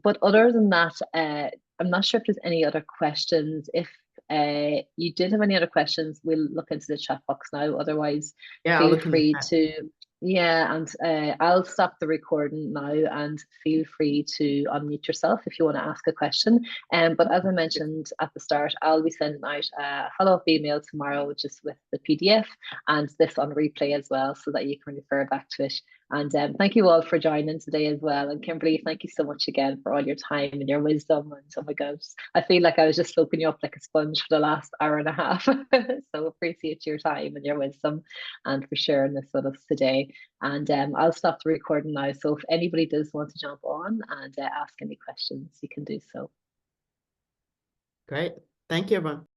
But other than that, I'm not sure if there's any other questions. If you did have any other questions, we'll look into the chat box now. Otherwise, feel free to. Yeah, and I'll stop the recording now, and feel free to unmute yourself if you want to ask a question. But as I mentioned at the start, I'll be sending out a follow-up email tomorrow just with the PDF and this on replay as well, so that you can refer back to it. And thank you all for joining today as well. And Kimberly, thank you so much again for all your time and your wisdom. And oh my God, I feel like I was just soaking you up like a sponge for the last hour and a half. So appreciate your time and your wisdom and for sharing this with us today. And I'll stop the recording now. So if anybody does want to jump on and ask any questions, you can do so. Great. Thank you, everyone.